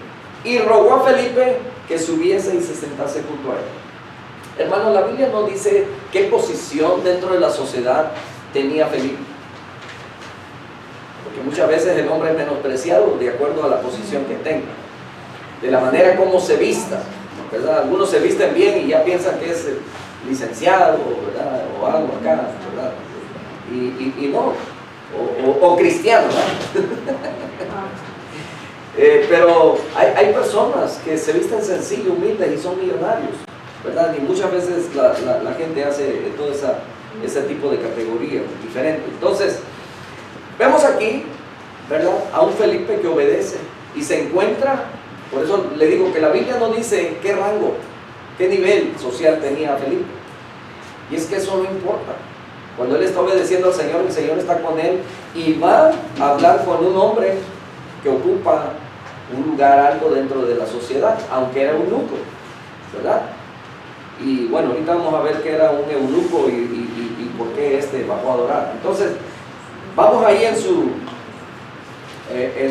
Y rogó a Felipe que subiese y se sentase junto a él. Hermano, la Biblia no dice qué posición dentro de la sociedad tenía Felipe, porque muchas veces el hombre es menospreciado de acuerdo a la posición que tenga, de la manera como se vista, ¿verdad? Algunos se visten bien y ya piensan que es licenciado, ¿verdad? O algo acá, ¿verdad? Y no, o cristiano, ¿verdad? Pero hay personas que se visten sencillo, humildes y son millonarios, ¿verdad? Y muchas veces la gente hace todo ese tipo de categoría diferente. Entonces, vemos aquí, ¿verdad?, a un Felipe que obedece y se encuentra. Por eso le digo que la Biblia no dice qué rango, qué nivel social tenía Felipe. Y es que eso no importa. Cuando él está obedeciendo al Señor, el Señor está con él y va a hablar con un hombre que ocupa un lugar alto dentro de la sociedad, aunque era eunuco, ¿verdad? Y bueno, ahorita vamos a ver qué era un eunuco y por qué bajó a adorar. Entonces, vamos ahí en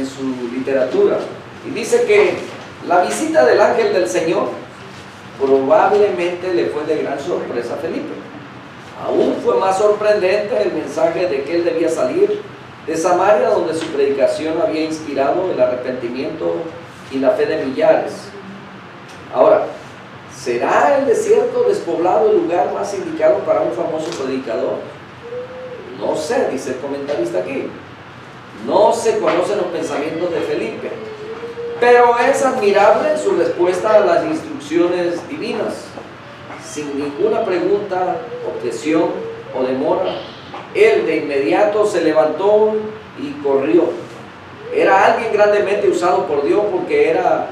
su literatura, y dice que la visita del ángel del Señor probablemente le fue de gran sorpresa a Felipe. Aún fue más sorprendente el mensaje de que él debía salir de Samaria, donde su predicación había inspirado el arrepentimiento y la fe de millares. Ahora, ¿será el desierto despoblado el lugar más indicado para un famoso predicador? No sé, dice el comentarista aquí. No se conocen los pensamientos de Felipe, pero es admirable su respuesta a las instrucciones divinas. Sin ninguna pregunta, objeción o demora, él de inmediato se levantó y corrió. Era alguien grandemente usado por Dios, porque era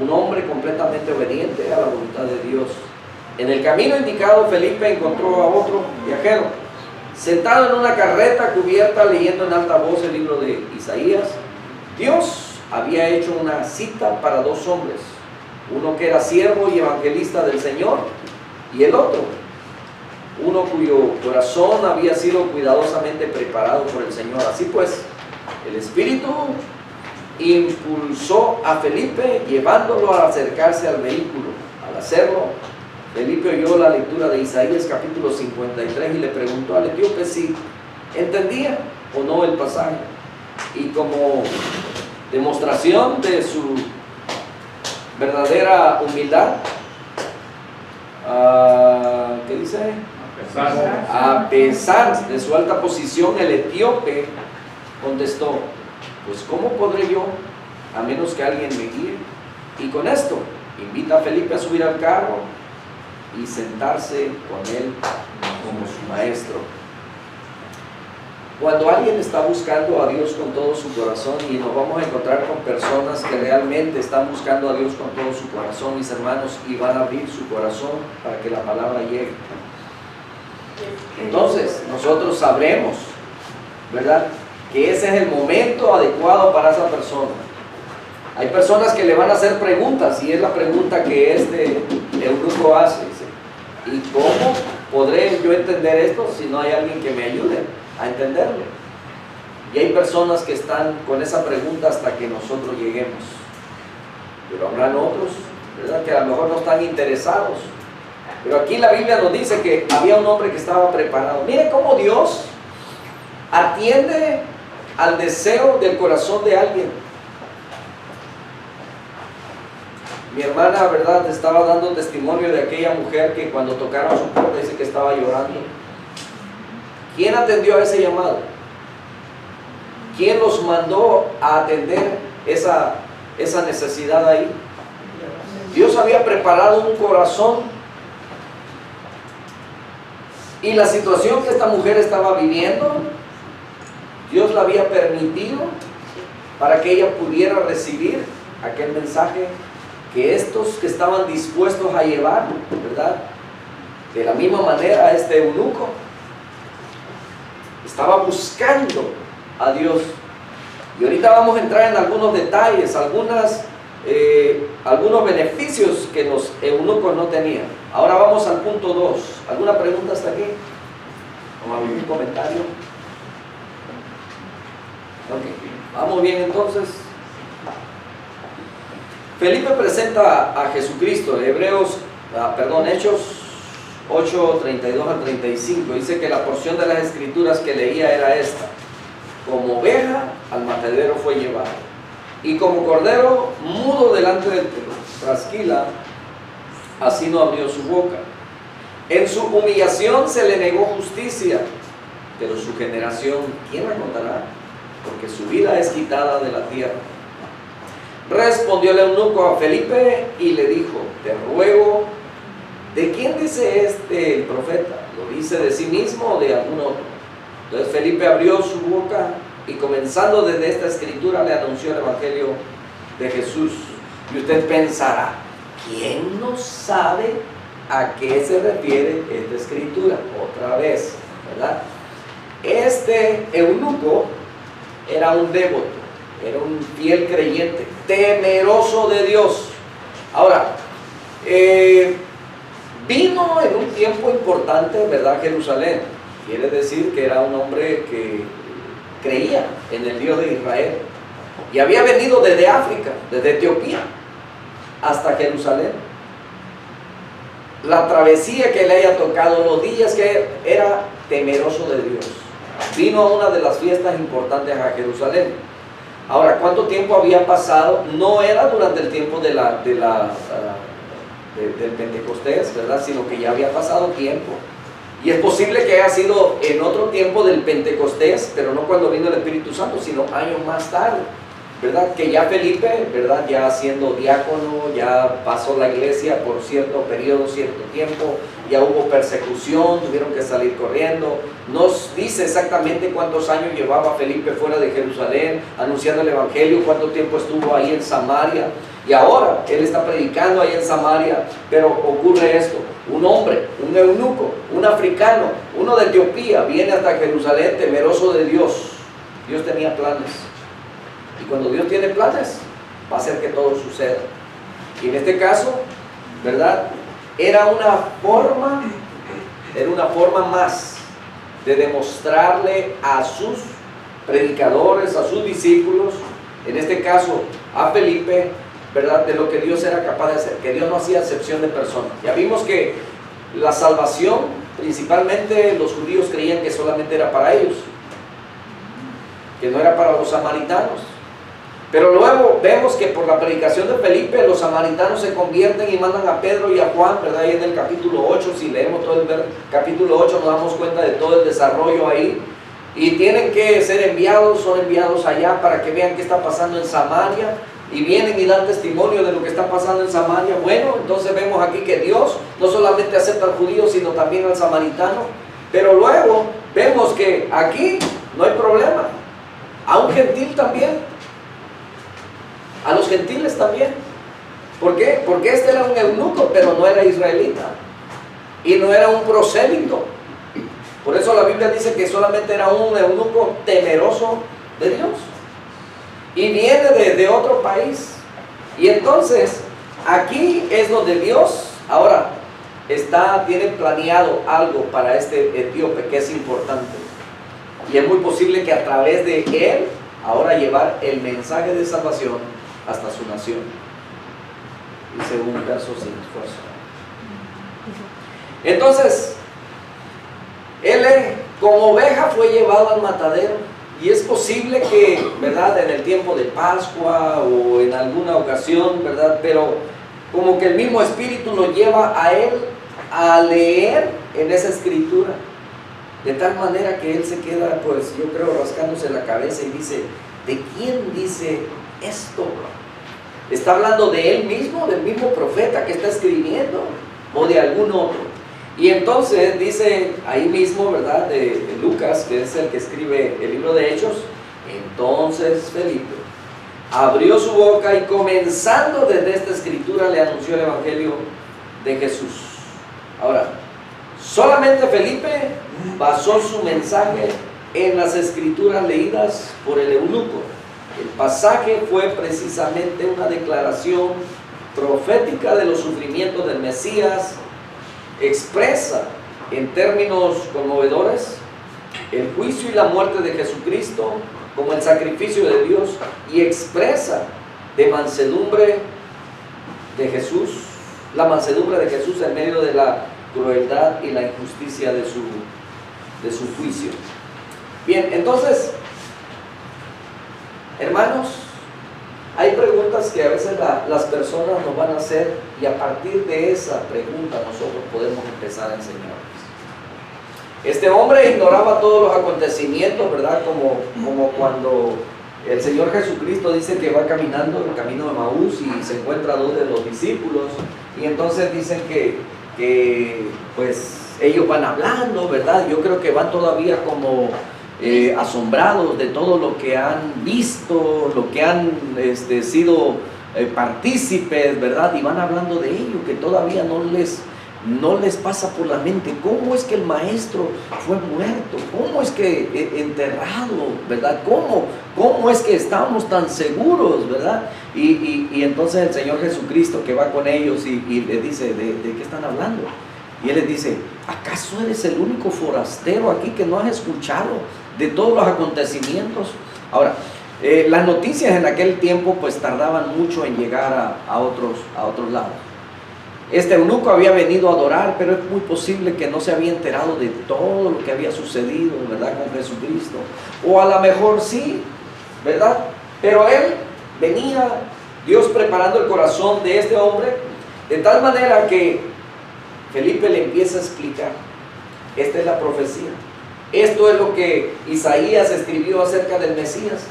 un hombre completamente obediente a la voluntad de Dios. En el camino indicado, Felipe encontró a otro viajero, sentado en una carreta cubierta, leyendo en alta voz el libro de Isaías. Dios había hecho una cita para dos hombres, uno que era siervo y evangelista del Señor, y el otro, uno cuyo corazón había sido cuidadosamente preparado por el Señor. Así pues, el Espíritu impulsó a Felipe, llevándolo a acercarse al vehículo, a Al hacerlo, Felipe oyó la lectura de Isaías capítulo 53 y le preguntó al etíope si entendía o no el pasaje. Y como demostración de su verdadera humildad, ¿qué dice? A pesar de su alta posición, el etíope contestó: pues ¿cómo podré yo, a menos que alguien me guíe? Y con esto invita a Felipe a subir al carro y sentarse con él como su maestro. Cuando alguien está buscando a Dios con todo su corazón, y nos vamos a encontrar con personas que realmente están buscando a Dios con todo su corazón, mis hermanos, y van a abrir su corazón para que la palabra llegue. Entonces, nosotros sabremos, ¿verdad?, que ese es el momento adecuado para esa persona. Hay personas que le van a hacer preguntas, y es la pregunta que este eunuco hace. Dice: ¿y cómo podré yo entender esto si no hay alguien que me ayude a entenderlo? Y hay personas que están con esa pregunta hasta que nosotros lleguemos. Pero habrán otros, ¿verdad?, que a lo mejor no están interesados. Pero aquí la Biblia nos dice que había un hombre que estaba preparado. Mire cómo Dios atiende al deseo del corazón de alguien. Mi hermana, ¿verdad?, estaba dando testimonio de aquella mujer que cuando tocaron su puerta dice que estaba llorando. ¿Quién atendió a ese llamado? ¿Quién los mandó a atender esa necesidad ahí? Dios había preparado un corazón, y la situación que esta mujer estaba viviendo, Dios la había permitido para que ella pudiera recibir aquel mensaje que estos que estaban dispuestos a llevar, ¿verdad?, de la misma manera este eunuco estaba buscando a Dios. Y ahorita vamos a entrar en algunos detalles, algunos beneficios que los eunucos no tenían. Ahora vamos al punto 2. ¿Alguna pregunta hasta aquí? ¿O algún comentario? Ok, vamos bien entonces. Felipe presenta a Jesucristo. Hechos 8, 32 al 35. Dice que la porción de las escrituras que leía era esta: como oveja al matadero fue llevado, y como cordero mudo delante del trasquila, así no abrió su boca. En su humillación se le negó justicia, pero su generación, ¿quién la contará? Porque su vida es quitada de la tierra. Respondió el eunuco a Felipe y le dijo: te ruego, ¿de quién dice el profeta? ¿Lo dice de sí mismo o de algún otro? Entonces Felipe abrió su boca y, comenzando desde esta escritura, le anunció el evangelio de Jesús. Y usted pensará: ¿quién no sabe a qué se refiere esta escritura? Otra vez, ¿verdad? Este eunuco era un devoto, era un fiel creyente, temeroso de Dios. Ahora, vino en un tiempo importante, ¿verdad?, Jerusalén. Quiere decir que era un hombre que creía en el Dios de Israel. Y había venido desde África, desde Etiopía, hasta Jerusalén. La travesía que le haya tocado, los días que era temeroso de Dios. Vino a una de las fiestas importantes a Jerusalén. Ahora, ¿cuánto tiempo había pasado? No era durante el tiempo del Pentecostés, ¿verdad?, sino que ya había pasado tiempo. Y es posible que haya sido en otro tiempo del Pentecostés, pero no cuando vino el Espíritu Santo, sino años más tarde, ¿verdad? Que ya Felipe, ¿verdad?, ya siendo diácono, ya pasó la iglesia por cierto periodo, cierto tiempo, ya hubo persecución, tuvieron que salir corriendo. Nos dice exactamente cuántos años llevaba Felipe fuera de Jerusalén, anunciando el evangelio, cuánto tiempo estuvo ahí en Samaria. Y ahora él está predicando ahí en Samaria, pero ocurre esto: un hombre, un eunuco, un africano, uno de Etiopía, viene hasta Jerusalén temeroso de Dios. Dios tenía planes, y cuando Dios tiene planes, va a hacer que todo suceda. Y en este caso, ¿verdad?, era una forma más de demostrarle a sus predicadores, a sus discípulos, en este caso a Felipe, ¿verdad?, de lo que Dios era capaz de hacer, que Dios no hacía excepción de personas. Ya vimos que la salvación, principalmente los judíos creían que solamente era para ellos, que no era para los samaritanos. Pero luego vemos que por la predicación de Felipe, los samaritanos se convierten y mandan a Pedro y a Juan, ¿verdad? Ahí en el capítulo 8, si leemos todo el capítulo 8, nos damos cuenta de todo el desarrollo ahí. Y tienen que ser enviados, son enviados allá para que vean qué está pasando en Samaria. Y vienen y dan testimonio de lo que está pasando en Samaria. Bueno, entonces vemos aquí que Dios no solamente acepta al judío, sino también al samaritano. Pero luego vemos que aquí no hay problema. A un gentil también. A los gentiles también. ¿Por qué? Porque este era un eunuco, pero no era israelita. Y no era un prosélito. Por eso la Biblia dice que solamente era un eunuco temeroso de Dios. Y viene de otro país. Y entonces, aquí es donde Dios, ahora, tiene planeado algo para este etíope que es importante. Y es muy posible que a través de él, ahora llevar el mensaje de salvación hasta su nación. Dice un verso sin esfuerzo. Entonces, él como oveja fue llevado al matadero. Y es posible que, ¿verdad?, en el tiempo de Pascua o en alguna ocasión, ¿verdad?, pero como que el mismo Espíritu lo lleva a él a leer en esa escritura, de tal manera que él se queda, pues yo creo, rascándose la cabeza y dice, ¿de quién dice esto? ¿Está hablando de él mismo, del mismo profeta que está escribiendo, o de algún otro? Y entonces dice ahí mismo, ¿verdad?, de Lucas, que es el que escribe el libro de Hechos, entonces Felipe abrió su boca y comenzando desde esta escritura le anunció el evangelio de Jesús. Ahora, solamente Felipe basó su mensaje en las escrituras leídas por el eunuco. El pasaje fue precisamente una declaración profética de los sufrimientos del Mesías. Expresa en términos conmovedores el juicio y la muerte de Jesucristo como el sacrificio de Dios, y expresa de mansedumbre de Jesús, la mansedumbre de Jesús en medio de la crueldad y la injusticia de su juicio. Bien, entonces, hermanos, hay preguntas que a veces las personas nos van a hacer, y a partir de esa pregunta nosotros podemos empezar a enseñarles. Este hombre ignoraba todos los acontecimientos, ¿verdad? Como cuando el Señor Jesucristo dice que va caminando el camino de Maús y se encuentra a 2 de los discípulos, y entonces dicen que pues ellos van hablando, ¿verdad? Yo creo que van todavía como asombrados de todo lo que han visto, lo que han sido partícipes, ¿verdad? Y van hablando de ello, que todavía no les pasa por la mente cómo es que el maestro fue muerto, cómo es que enterrado, ¿verdad? ¿Cómo es que estamos tan seguros, ¿verdad? Y entonces el Señor Jesucristo, que va con ellos y le dice, ¿de qué están hablando? Y él les dice, ¿acaso eres el único forastero aquí que no has escuchado de todos los acontecimientos? Ahora, las noticias en aquel tiempo pues tardaban mucho en llegar a otros lados. Este eunuco había venido a adorar, pero es muy posible que no se había enterado de todo lo que había sucedido, ¿verdad?, con Jesucristo. O a lo mejor sí, ¿verdad? Pero él venía, Dios preparando el corazón de este hombre, de tal manera que Felipe le empieza a explicar, esta es la profecía, esto es lo que Isaías escribió acerca del Mesías,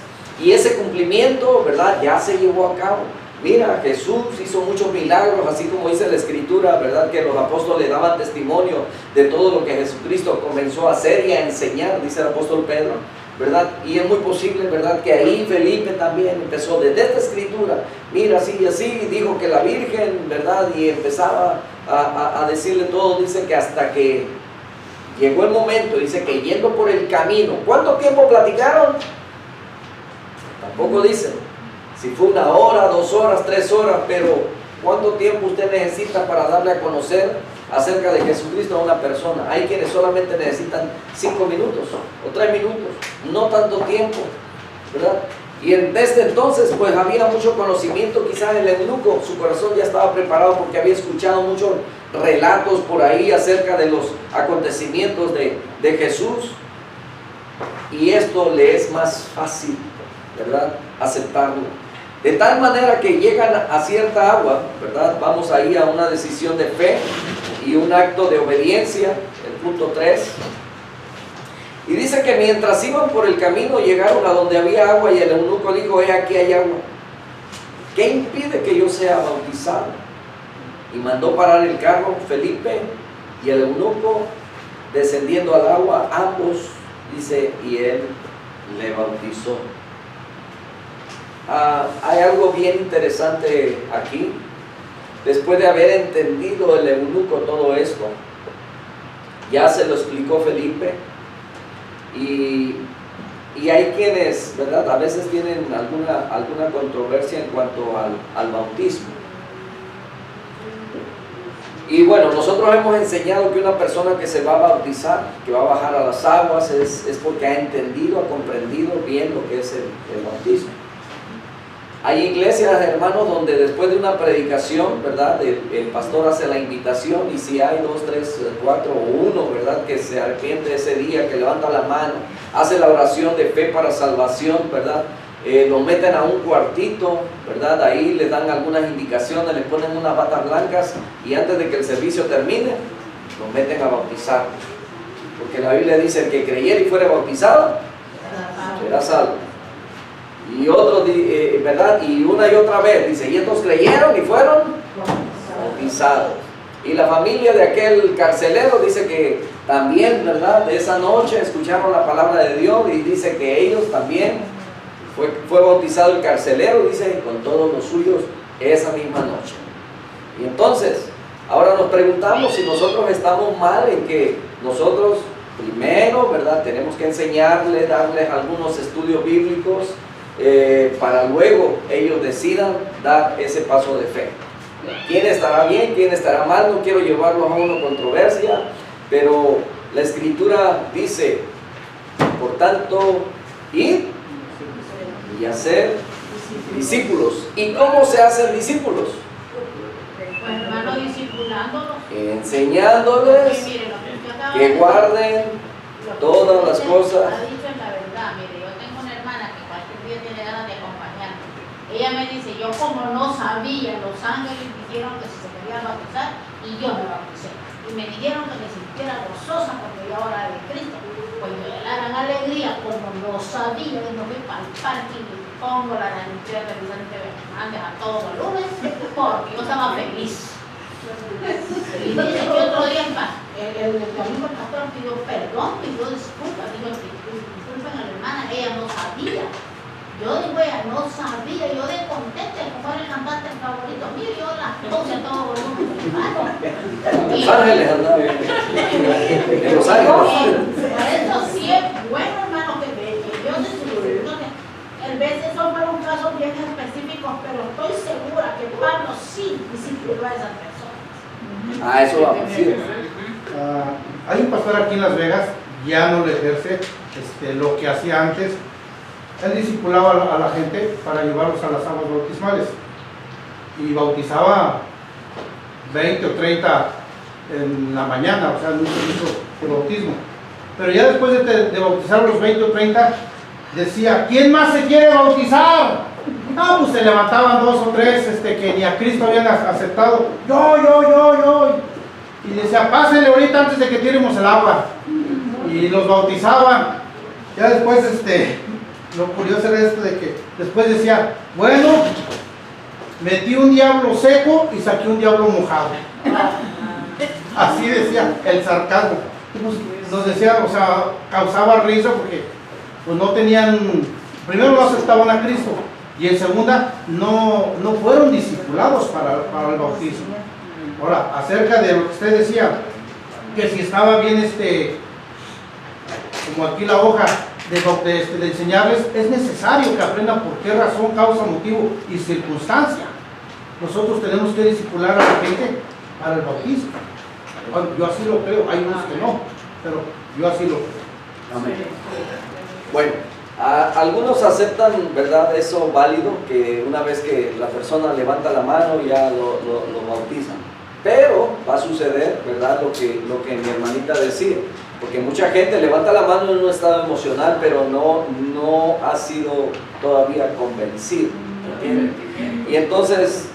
y ese cumplimiento, ¿verdad?, ya se llevó a cabo. Mira, Jesús hizo muchos milagros, así como dice la Escritura, ¿verdad?, que los apóstoles daban testimonio de todo lo que Jesucristo comenzó a hacer y a enseñar, dice el apóstol Pedro, ¿verdad? Y es muy posible, ¿verdad?, que ahí Felipe también empezó desde esta Escritura, mira, así y así, dijo que la Virgen, ¿verdad?, y empezaba a decirle todo. Dice que hasta que llegó el momento, dice que yendo por el camino, ¿cuánto tiempo platicaron? Tampoco dice si fue 1 hora, 2 horas, 3 horas, pero ¿cuánto tiempo usted necesita para darle a conocer acerca de Jesucristo a una persona? Hay quienes solamente necesitan 5 minutos o 3 minutos, no tanto tiempo, ¿verdad? Y desde entonces pues había mucho conocimiento. Quizás el eunuco, su corazón ya estaba preparado porque había escuchado muchos relatos por ahí acerca de los acontecimientos de Jesús, y esto le es más fácil, ¿verdad?, aceptarlo. De tal manera que llegan a cierta agua, ¿verdad? Vamos ahí a una decisión de fe y un acto de obediencia, el punto 3. Y dice que mientras iban por el camino llegaron a donde había agua, y el eunuco dijo: he aquí hay agua, ¿qué impide que yo sea bautizado? Y mandó parar el carro Felipe y el eunuco, descendiendo al agua, ambos, dice, y él le bautizó. Hay algo bien interesante aquí. Después de haber entendido el eunuco todo esto, ya se lo explicó Felipe, y hay quienes, ¿verdad?, a veces tienen alguna controversia en cuanto al bautismo. Y bueno, nosotros hemos enseñado que una persona que se va a bautizar, que va a bajar a las aguas, es porque ha entendido, ha comprendido bien lo que es el bautismo. Hay iglesias, hermanos, donde después de una predicación, ¿verdad?, el pastor hace la invitación, y si hay 2, 3, 4 o 1, ¿verdad?, que se arrepiente ese día, que levanta la mano, hace la oración de fe para salvación, ¿verdad?, lo meten a un cuartito, ¿verdad?, ahí le dan algunas indicaciones, le ponen unas batas blancas, y antes de que el servicio termine, lo meten a bautizar. Porque la Biblia dice: el que creyera y fuera bautizado, será salvo. Y otros, ¿verdad?, y una y otra vez dice: y estos creyeron y fueron bautizados. Y la familia de aquel carcelero dice que también, ¿verdad?, de esa noche escucharon la palabra de Dios, y dice que ellos también, fue bautizado el carcelero, dice, con todos los suyos esa misma noche. Y entonces, ahora nos preguntamos si nosotros estamos mal en que nosotros primero, ¿verdad?, tenemos que enseñarles, darles algunos estudios bíblicos, para luego ellos decidan dar ese paso de fe. ¿Quién estará bien? ¿Quién estará mal? No quiero llevarlos a una controversia, pero la Escritura dice: por tanto, id y hacer discípulos. ¿Y cómo se hacen discípulos? Pues, hermano, discipulándolos, enseñándoles que guarden todas las cosas. Ha dicho la verdad. Mire, yo tengo una hermana que cualquier día tiene ganas de acompañarme. Ella me dice: yo como no sabía, los ángeles dijeron que si se quería bautizar, y yo me bauticé. Y me dijeron que me sintiera gozosa porque yo ahora era de Cristo. Pues me da gran alegría, como no sabía, y me fui para el parque y pongo la ranchera de Vicente Fernández a todo volumen, porque yo estaba feliz. Y dice que otro día el domingo el pastor pidió perdón, pidió disculpas, dijo: disculpen a la hermana, ella no sabía. Yo digo: ella no sabía, yo de contenta, como era el cantante favorito mío, yo la puse a todo volumen, hermano. Los Ángeles andaba en Los Ángeles. Por eso sí es bueno, hermano, que Dios disciplinó. El veces son para un caso bien específico, pero estoy segura que Pablo sí disciplinó a esas personas. Eso va a decir. Hay un pastor aquí en Las Vegas, ya no le ejerce lo que hacía antes. Él discipulaba a la gente para llevarlos a las aguas bautismales, y bautizaba 20 o 30 en la mañana, o sea, en un servicio de bautismo. Pero ya después de bautizar a los 20 o 30, decía: ¿quién más se quiere bautizar? Ah, pues se levantaban 2 o 3 que ni a Cristo habían aceptado. Yo. Y decía: pásenle ahorita antes de que tiremos el agua. Y los bautizaban. Ya después, lo curioso era esto de que después decía: bueno, metí un diablo seco y saqué un diablo mojado. Así decía, el sarcasmo. Nos decía, o sea, causaba risa porque pues no tenían, primero no aceptaban a Cristo, y en segunda no fueron discipulados para el bautismo. Ahora, acerca de lo que usted decía, que si estaba bien como aquí la hoja de enseñarles, es necesario que aprendan por qué razón, causa, motivo y circunstancia. Nosotros tenemos que discipular a la gente para el bautismo. Bueno, yo así lo creo, hay unos que no, pero yo así lo creo. Amén. Bueno, algunos aceptan, ¿verdad?, eso válido, que una vez que la persona levanta la mano ya lo bautizan. Pero va a suceder, ¿verdad?, lo que mi hermanita decía, porque mucha gente levanta la mano en un estado emocional, pero no ha sido todavía convencido, ¿entiendes? Y entonces,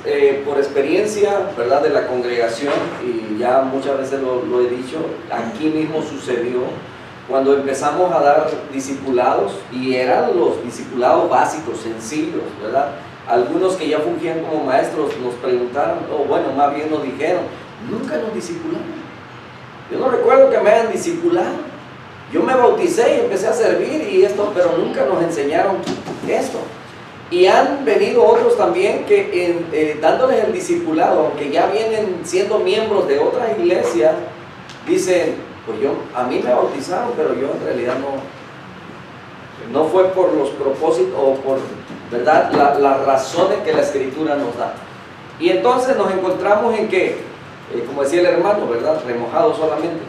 por experiencia, ¿verdad?, de la congregación, y ya muchas veces lo he dicho, aquí mismo sucedió, cuando empezamos a dar discipulados, y eran los discipulados básicos, sencillos, ¿verdad? Algunos que ya fungían como maestros nos preguntaron, o bueno, más bien nos dijeron, nunca nos discipularon. Yo no recuerdo que me hayan discipulado. Yo me bauticé y empecé a servir y esto, pero nunca nos enseñaron esto. Y han venido otros también que dándoles el discipulado, aunque ya vienen siendo miembros de otras iglesias, dicen, pues a mí me bautizaron, pero yo en realidad no fue por los propósitos o por, ¿verdad?, las razones que la Escritura nos da. Y entonces nos encontramos en que, como decía el hermano, ¿verdad?, remojado solamente.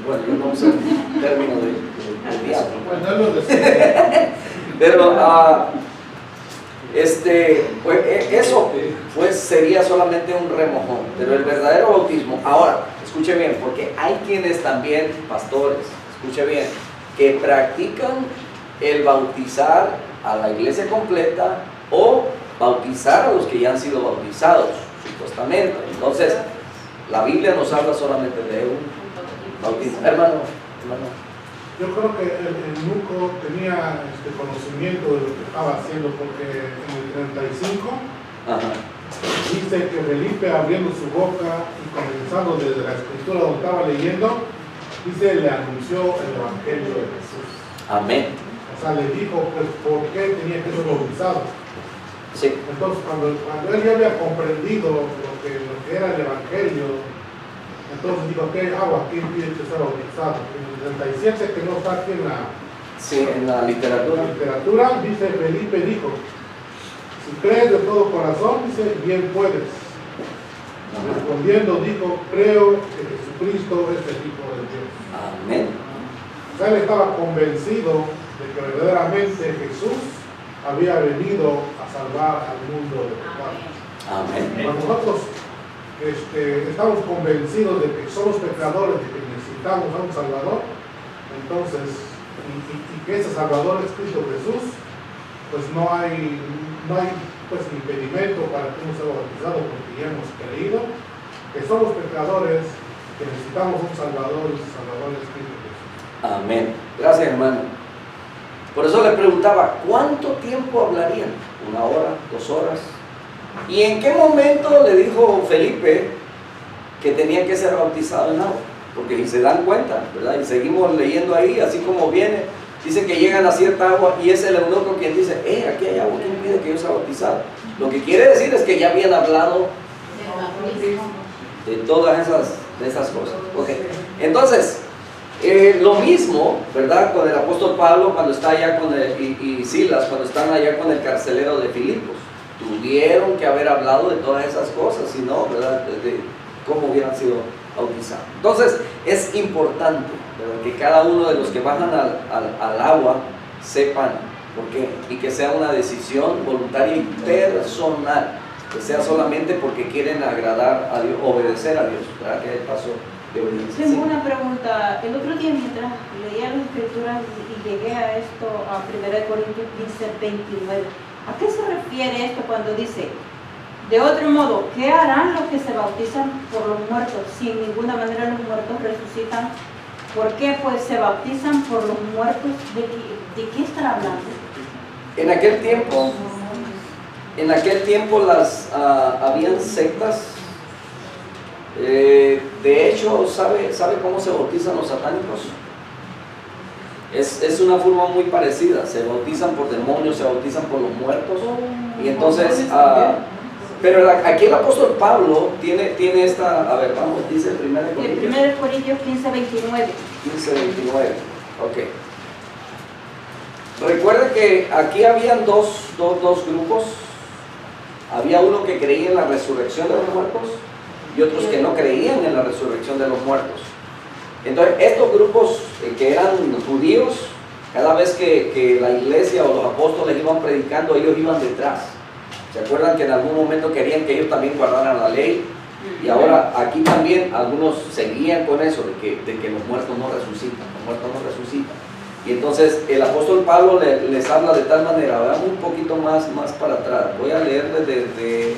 Bueno, yo no uso el término de diablo. Pues no lo decía. Pero pues, eso pues sería solamente un remojón, pero el verdadero bautismo. Ahora, escuche bien, porque hay quienes también, pastores, escuche bien, que practican el bautizar a la iglesia completa o bautizar a los que ya han sido bautizados, supuestamente. Entonces, la Biblia nos habla solamente de un bautismo. Hermano. Yo creo que el Nuco tenía conocimiento de lo que estaba haciendo, porque en el 35 dice que Felipe, abriendo su boca y comenzando desde la escritura donde estaba leyendo, dice, le anunció el evangelio de Jesús. Amén. O sea, le dijo pues por qué tenía que ser bautizado. Sí. Entonces, cuando él ya había comprendido lo que era el evangelio, entonces dijo, ¿qué hago aquí? Pide que sea bautizado. En el 37, que no está aquí en la literatura, dice, Felipe dijo, si crees de todo corazón, dice, bien puedes. Respondiendo, dijo, creo que Jesucristo es el Hijo de Dios. Amén. O sea, él estaba convencido de que verdaderamente Jesús había venido a salvar al mundo de pecado. Amén. Cuando nosotros estamos convencidos de que somos pecadores, de que necesitamos a un Salvador, entonces, y que ese Salvador es Cristo Jesús, pues no hay pues impedimento para que uno sea bautizado, porque ya hemos creído que somos pecadores, que necesitamos un Salvador, y ese Salvador es Cristo Jesús. Amén. Gracias, hermano. Por eso le preguntaba, ¿cuánto tiempo hablarían? ¿1 hora? ¿2 horas? ¿Y en qué momento le dijo Felipe que tenía que ser bautizado en agua? Porque si se dan cuenta, ¿verdad? Y seguimos leyendo ahí, así como viene, dice que llegan a cierta agua y es el eunuco quien dice, aquí hay agua, ¿quién pide que yo sea bautizado? Lo que quiere decir es que ya habían hablado de todas esas cosas. Okay. Entonces, lo mismo, ¿verdad?, con el apóstol Pablo cuando está allá y Silas, cuando están allá con el carcelero de Filipos. Tuvieron que haber hablado de todas esas cosas, si no, ¿verdad?, de cómo hubieran sido bautizados. Entonces, es importante, ¿verdad?, que cada uno de los que bajan al agua sepan por qué, y que sea una decisión voluntaria y personal, que sea solamente porque quieren agradar a Dios, obedecer a Dios, ¿verdad?, que es el paso de obediencia. Tengo una pregunta. El otro día, mientras leía las escrituras y llegué a esto, a 1 Corintios 15:29, ¿a qué se refiere esto cuando dice, de otro modo, ¿qué harán los que se bautizan por los muertos? Si en ninguna manera los muertos resucitan, ¿por qué pues se bautizan por los muertos? ¿De qué están hablando? En aquel tiempo habían sectas. De hecho, ¿sabe cómo se bautizan los satánicos? Es una forma muy parecida. Se bautizan por demonios, se bautizan por los muertos. Y entonces, pero aquí el apóstol Pablo tiene esta, a ver, vamos, dice 1 Corintios 15:29. 15:29, ok. Recuerde que aquí habían dos grupos. Había uno que creía en la resurrección de los muertos y otros que no creían en la resurrección de los muertos. Entonces, estos grupos que eran judíos Cada vez que la iglesia o los apóstoles iban predicando, ellos iban detrás. ¿Se acuerdan que en algún momento querían que ellos también guardaran la ley? Y ahora aquí también algunos seguían con eso, de que los muertos no resucitan, los muertos no resucitan. Y entonces el apóstol Pablo les habla de tal manera. Veamos un poquito más para atrás. Voy a leer desde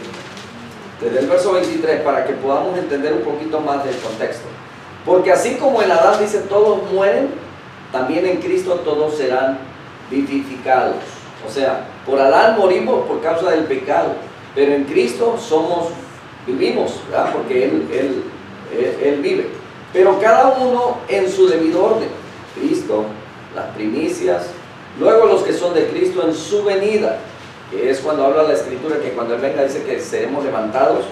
el verso 23 para que podamos entender un poquito más del contexto. Porque así como en Adán dice todos mueren, también en Cristo todos serán vivificados. O sea, por Adán morimos por causa del pecado, pero en Cristo vivimos, ¿verdad? Porque él vive. Pero cada uno en su debido orden. Cristo, las primicias, luego los que son de Cristo en su venida, que es cuando habla la Escritura que cuando Él venga dice que seremos levantados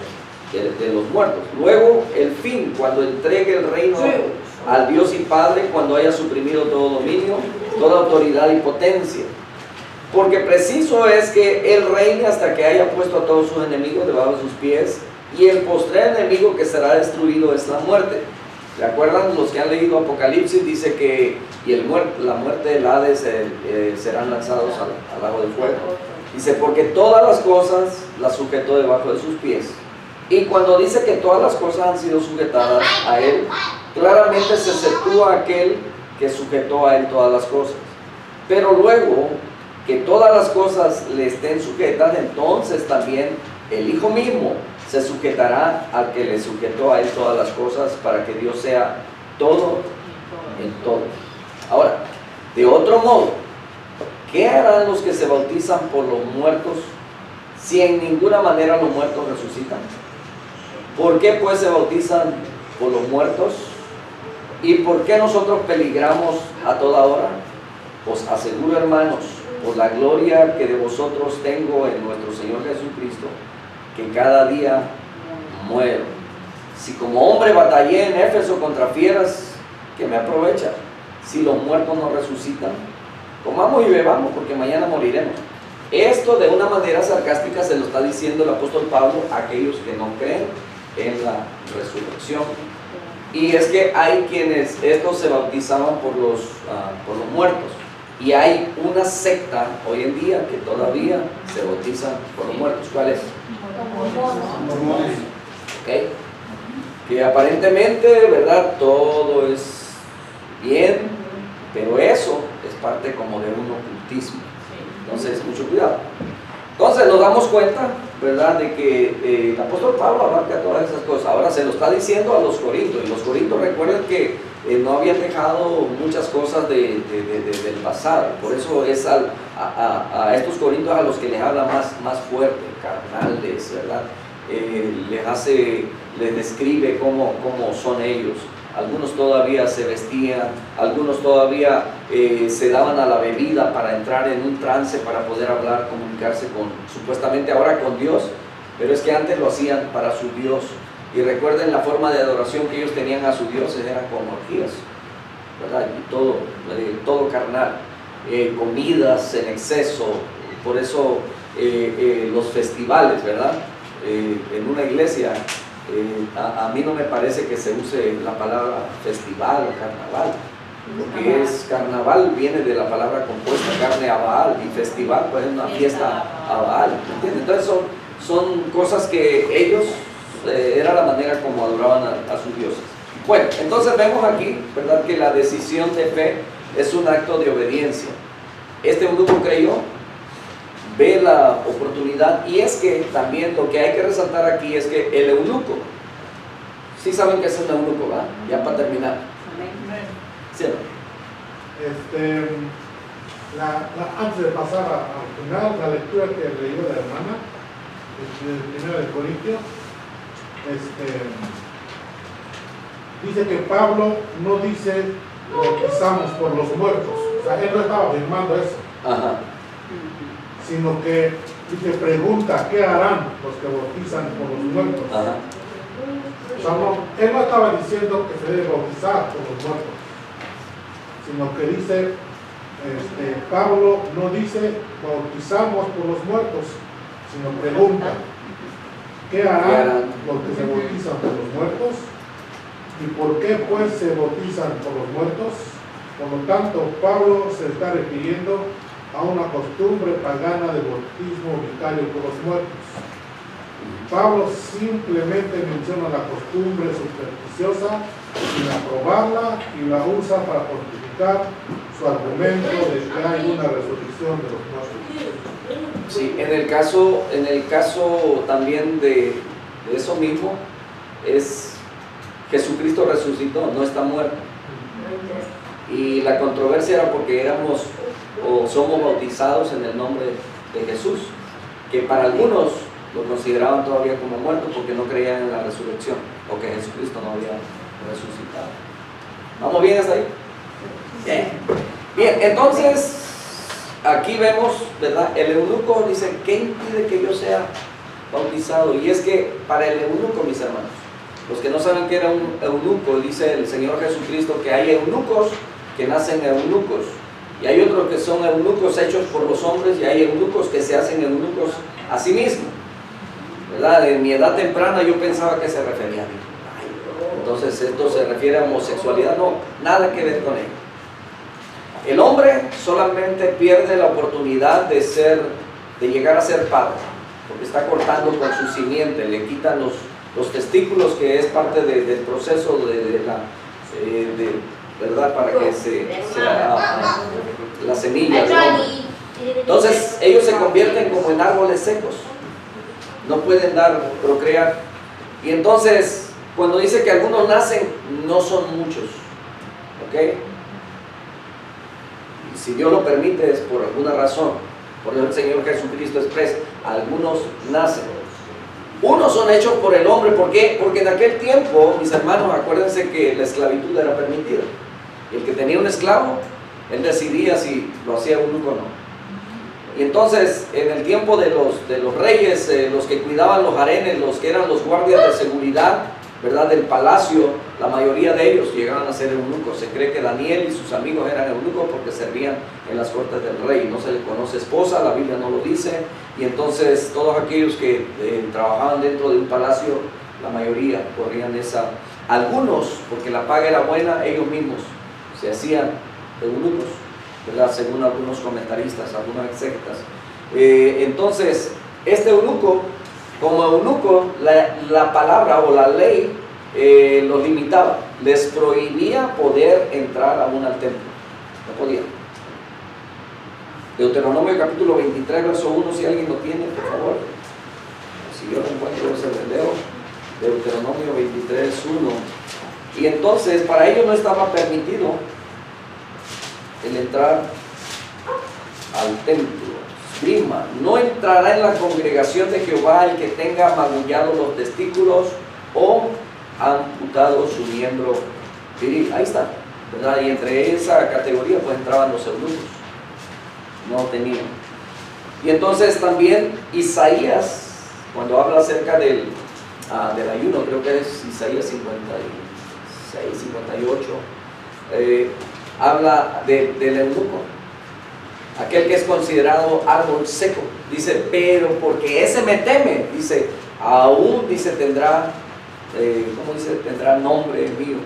de los muertos. Luego el fin, cuando entregue el reino al Dios y Padre, cuando haya suprimido todo dominio, toda autoridad y potencia. Porque preciso es que Él reine hasta que haya puesto a todos sus enemigos debajo de sus pies, y el postrer enemigo que será destruido es la muerte. ¿Se acuerdan? Los que han leído Apocalipsis dice que la muerte del Hades serán lanzados al lago de fuego. Dice, porque todas las cosas las sujetó debajo de sus pies. Y cuando dice que todas las cosas han sido sujetadas a Él, claramente se exceptúa aquel que sujetó a Él todas las cosas. Pero luego que todas las cosas le estén sujetas, entonces también el Hijo mismo se sujetará al que le sujetó a Él todas las cosas, para que Dios sea todo en todo. Ahora, de otro modo, ¿qué harán los que se bautizan por los muertos si en ninguna manera los muertos resucitan? ¿Por qué pues se bautizan por los muertos? ¿Y por qué nosotros peligramos a toda hora? Os aseguro, hermanos, por la gloria que de vosotros tengo en nuestro Señor Jesucristo, que cada día muero. Si como hombre batallé en Éfeso contra fieras, ¿qué me aprovecha? Si los muertos no resucitan, comamos y bebamos, porque mañana moriremos. Esto de una manera sarcástica se lo está diciendo el apóstol Pablo a aquellos que no creen en la resurrección. Y es que hay quienes estos se bautizaban por los muertos, y hay una secta hoy en día que todavía se bautizan por los muertos. ¿Cuál es? Mormones. ¿Okay? Que aparentemente, ¿verdad? Todo es bien, pero eso es parte como de un ocultismo. Entonces, mucho cuidado. Entonces nos damos cuenta, ¿verdad?, de que el apóstol Pablo abarca todas esas cosas. Ahora se lo está diciendo a los corintios, y los corintios recuerden que no habían dejado muchas cosas del pasado. Por eso es a estos corintios a los que les habla más fuerte, carnales, ¿verdad? Les describe cómo son ellos. Algunos todavía se vestían, algunos todavía se daban a la bebida para entrar en un trance, para poder hablar, comunicarse supuestamente ahora con Dios, pero es que antes lo hacían para su Dios. Y recuerden, la forma de adoración que ellos tenían a sus dioses era con orgías, ¿verdad? Y todo carnal, comidas en exceso. Por eso los festivales, ¿verdad? En una iglesia, a mí no me parece que se use la palabra festival o carnaval, porque carnaval viene de la palabra compuesta carne a Baal, y festival pues es una fiesta a Baal, ¿entiendes? Entonces son cosas que ellos era la manera como adoraban a sus dioses. Bueno, entonces vemos aquí, ¿verdad?, que la decisión de fe es un acto de obediencia. Este eunuco creyó, ve la oportunidad, y es que también lo que hay que resaltar aquí es que el eunuco, sí saben que es un eunuco, ¿verdad? Ya para terminar. ¿Sí? Antes de pasar al final, la lectura que leyó la hermana, el 1 de Corintios, dice que Pablo no dice bautizamos por los muertos, o sea, él no estaba afirmando eso. Ajá. Sino que dice, pregunta, ¿qué harán los que bautizan por los muertos? Ajá. O sea, él no estaba diciendo que se debe bautizar por los muertos, sino que dice, Pablo no dice bautizamos por los muertos, sino pregunta, ¿qué harán los que se bautizan por los muertos? ¿Y por qué pues se bautizan por los muertos? Por lo tanto, Pablo se está refiriendo a una costumbre pagana de bautismo vicario por los muertos. Pablo simplemente menciona la costumbre supersticiosa sin aprobarla y la usa para fortificar su argumento de que hay una resurrección de los muertos. Sí, en el caso también de eso mismo, es Jesucristo resucitó, no está muerto. Y la controversia era porque éramos o somos bautizados en el nombre de Jesús, que para algunos lo consideraban todavía como muerto porque no creían en la resurrección o que Jesucristo no había resucitado. ¿Vamos bien hasta ahí? Bien. Bien, entonces aquí vemos, ¿verdad? El eunuco dice, ¿qué impide que yo sea bautizado? Y es que para el eunuco, mis hermanos, los que no saben qué era un eunuco, dice el Señor Jesucristo que hay eunucos que nacen eunucos y hay otros que son eunucos hechos por los hombres y hay eunucos que se hacen eunucos a sí mismos, ¿verdad? En mi edad temprana yo pensaba que se refería a mí. Entonces esto se refiere a homosexualidad, no, nada que ver con ello. El hombre solamente pierde la oportunidad de llegar a ser padre, porque está cortando con su simiente, le quitan los testículos, que es parte del proceso ¿verdad? Para que sea la semilla del hombre. Entonces ellos se convierten como en árboles secos, no pueden procrear. Y entonces cuando dice que algunos nacen, no son muchos, ¿ok? Y si Dios lo permite es por alguna razón. Por eso el Señor Jesucristo expresa, algunos nacen. Unos son hechos por el hombre. ¿Por qué? Porque en aquel tiempo, mis hermanos, acuérdense que la esclavitud era permitida. El que tenía un esclavo, él decidía si lo hacía eunuco o no. Y entonces, en el tiempo de los reyes, los que cuidaban los harenes, los que eran los guardias de seguridad, ¿verdad?, del palacio, la mayoría de ellos llegaban a ser eunucos. Se cree que Daniel y sus amigos eran eunucos porque servían en las cortes del rey. No se le conoce esposa, la Biblia no lo dice. Y entonces todos aquellos que trabajaban dentro de un palacio, la mayoría corrían esa. Algunos, porque la paga era buena, ellos mismos se hacían eunucos, ¿verdad?, según algunos comentaristas, algunas exégetas. Entonces, este eunuco, como eunuco, la palabra o la ley los limitaba, les prohibía poder entrar aún al templo, no podían. Deuteronomio capítulo 23, verso 1, si alguien lo tiene, por favor. Si yo lo encuentro, se lo leo. Deuteronomio 23, 1. Y entonces, para ellos no estaba permitido el entrar al templo. Prima, no entrará en la congregación de Jehová el que tenga magullado los testículos o amputado su miembro viril. Ahí está, ¿verdad? Y entre esa categoría pues entraban los eunucos. No tenían. Y entonces también Isaías, cuando habla acerca del ayuno, creo que es Isaías 56, 58, habla del eunuco, aquel que es considerado árbol seco. Dice, pero porque ese me teme, dice, aún, dice, tendrá, ¿cómo dice? Tendrá nombre mío.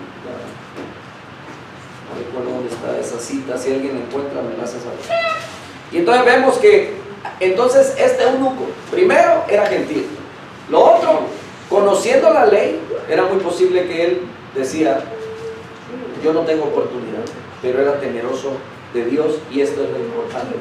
No recuerdo dónde está esa cita, si alguien la encuentra me la hace saber. Y entonces vemos que, entonces este eunuco, primero era gentil, lo otro, conociendo la ley, era muy posible que él decía, yo no tengo oportunidad, pero era temeroso de Dios, y esto es lo importante.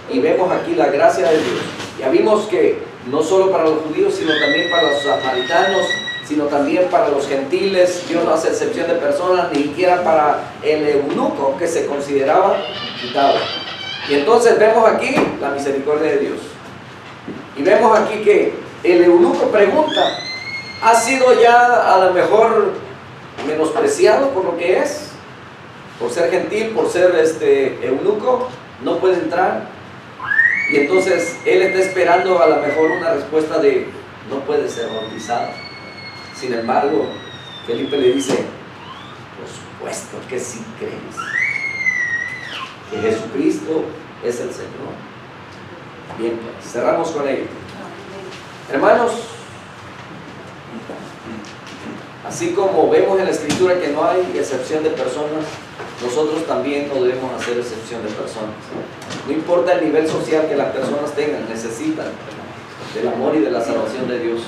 Y vemos aquí la gracia de Dios. Ya vimos que no solo para los judíos, sino también para los samaritanos, sino también para los gentiles, Dios no hace excepción de personas, ni siquiera para el eunuco que se consideraba quitado. Y entonces vemos aquí la misericordia de Dios. Y vemos aquí que el eunuco pregunta, ¿ha sido ya a lo mejor menospreciado por lo que es? Por ser gentil, por ser eunuco, no puede entrar. Y entonces él está esperando a lo mejor una respuesta de no puede ser bautizado. Sin embargo, Felipe le dice, por supuesto que sí crees que Jesucristo es el Señor. Bien, pues, cerramos con ello. Hermanos, así como vemos en la Escritura que no hay excepción de personas, nosotros también no debemos hacer excepción de personas. No importa el nivel social que las personas tengan, necesitan del amor y de la salvación de Dios.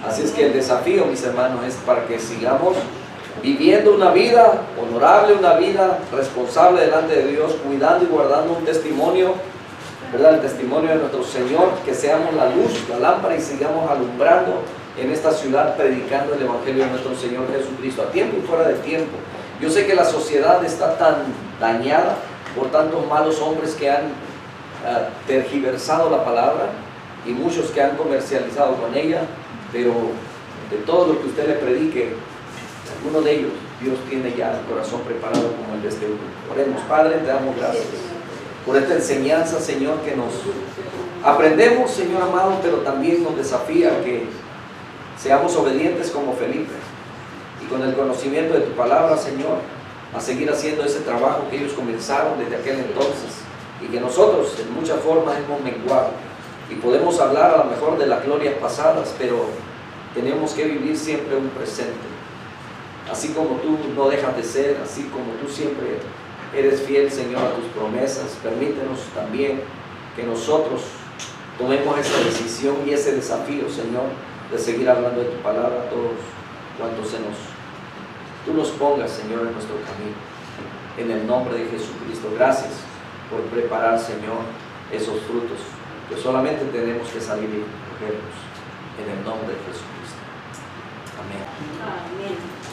Así es que el desafío, mis hermanos, es para que sigamos viviendo una vida honorable, una vida responsable delante de Dios, cuidando y guardando un testimonio, ¿verdad? El testimonio de nuestro Señor, que seamos la luz, la lámpara, y sigamos alumbrando en esta ciudad, predicando el Evangelio de nuestro Señor Jesucristo, a tiempo y fuera de tiempo. Yo sé que la sociedad está tan dañada por tantos malos hombres que han tergiversado la palabra, y muchos que han comercializado con ella, pero de todo lo que usted le predique, alguno de ellos, Dios tiene ya el corazón preparado como el de este grupo. Oremos. Padre, te damos gracias por esta enseñanza, Señor, que nos aprendemos, Señor amado, pero también nos desafía a que seamos obedientes como Felipe, y con el conocimiento de tu palabra, Señor, a seguir haciendo ese trabajo que ellos comenzaron desde aquel entonces, y que nosotros en muchas formas hemos menguado, y podemos hablar a lo mejor de las glorias pasadas, pero tenemos que vivir siempre un presente. Así como tú no dejas de ser, así como tú siempre eres fiel, Señor, a tus promesas, permítenos también que nosotros tomemos esa decisión y ese desafío, Señor, de seguir hablando de tu palabra a todos cuantos tú nos pongas, Señor, en nuestro camino. En el nombre de Jesucristo, gracias por preparar, Señor, esos frutos que solamente tenemos que salir y cogerlos. En el nombre de Jesucristo. Amén. Amén.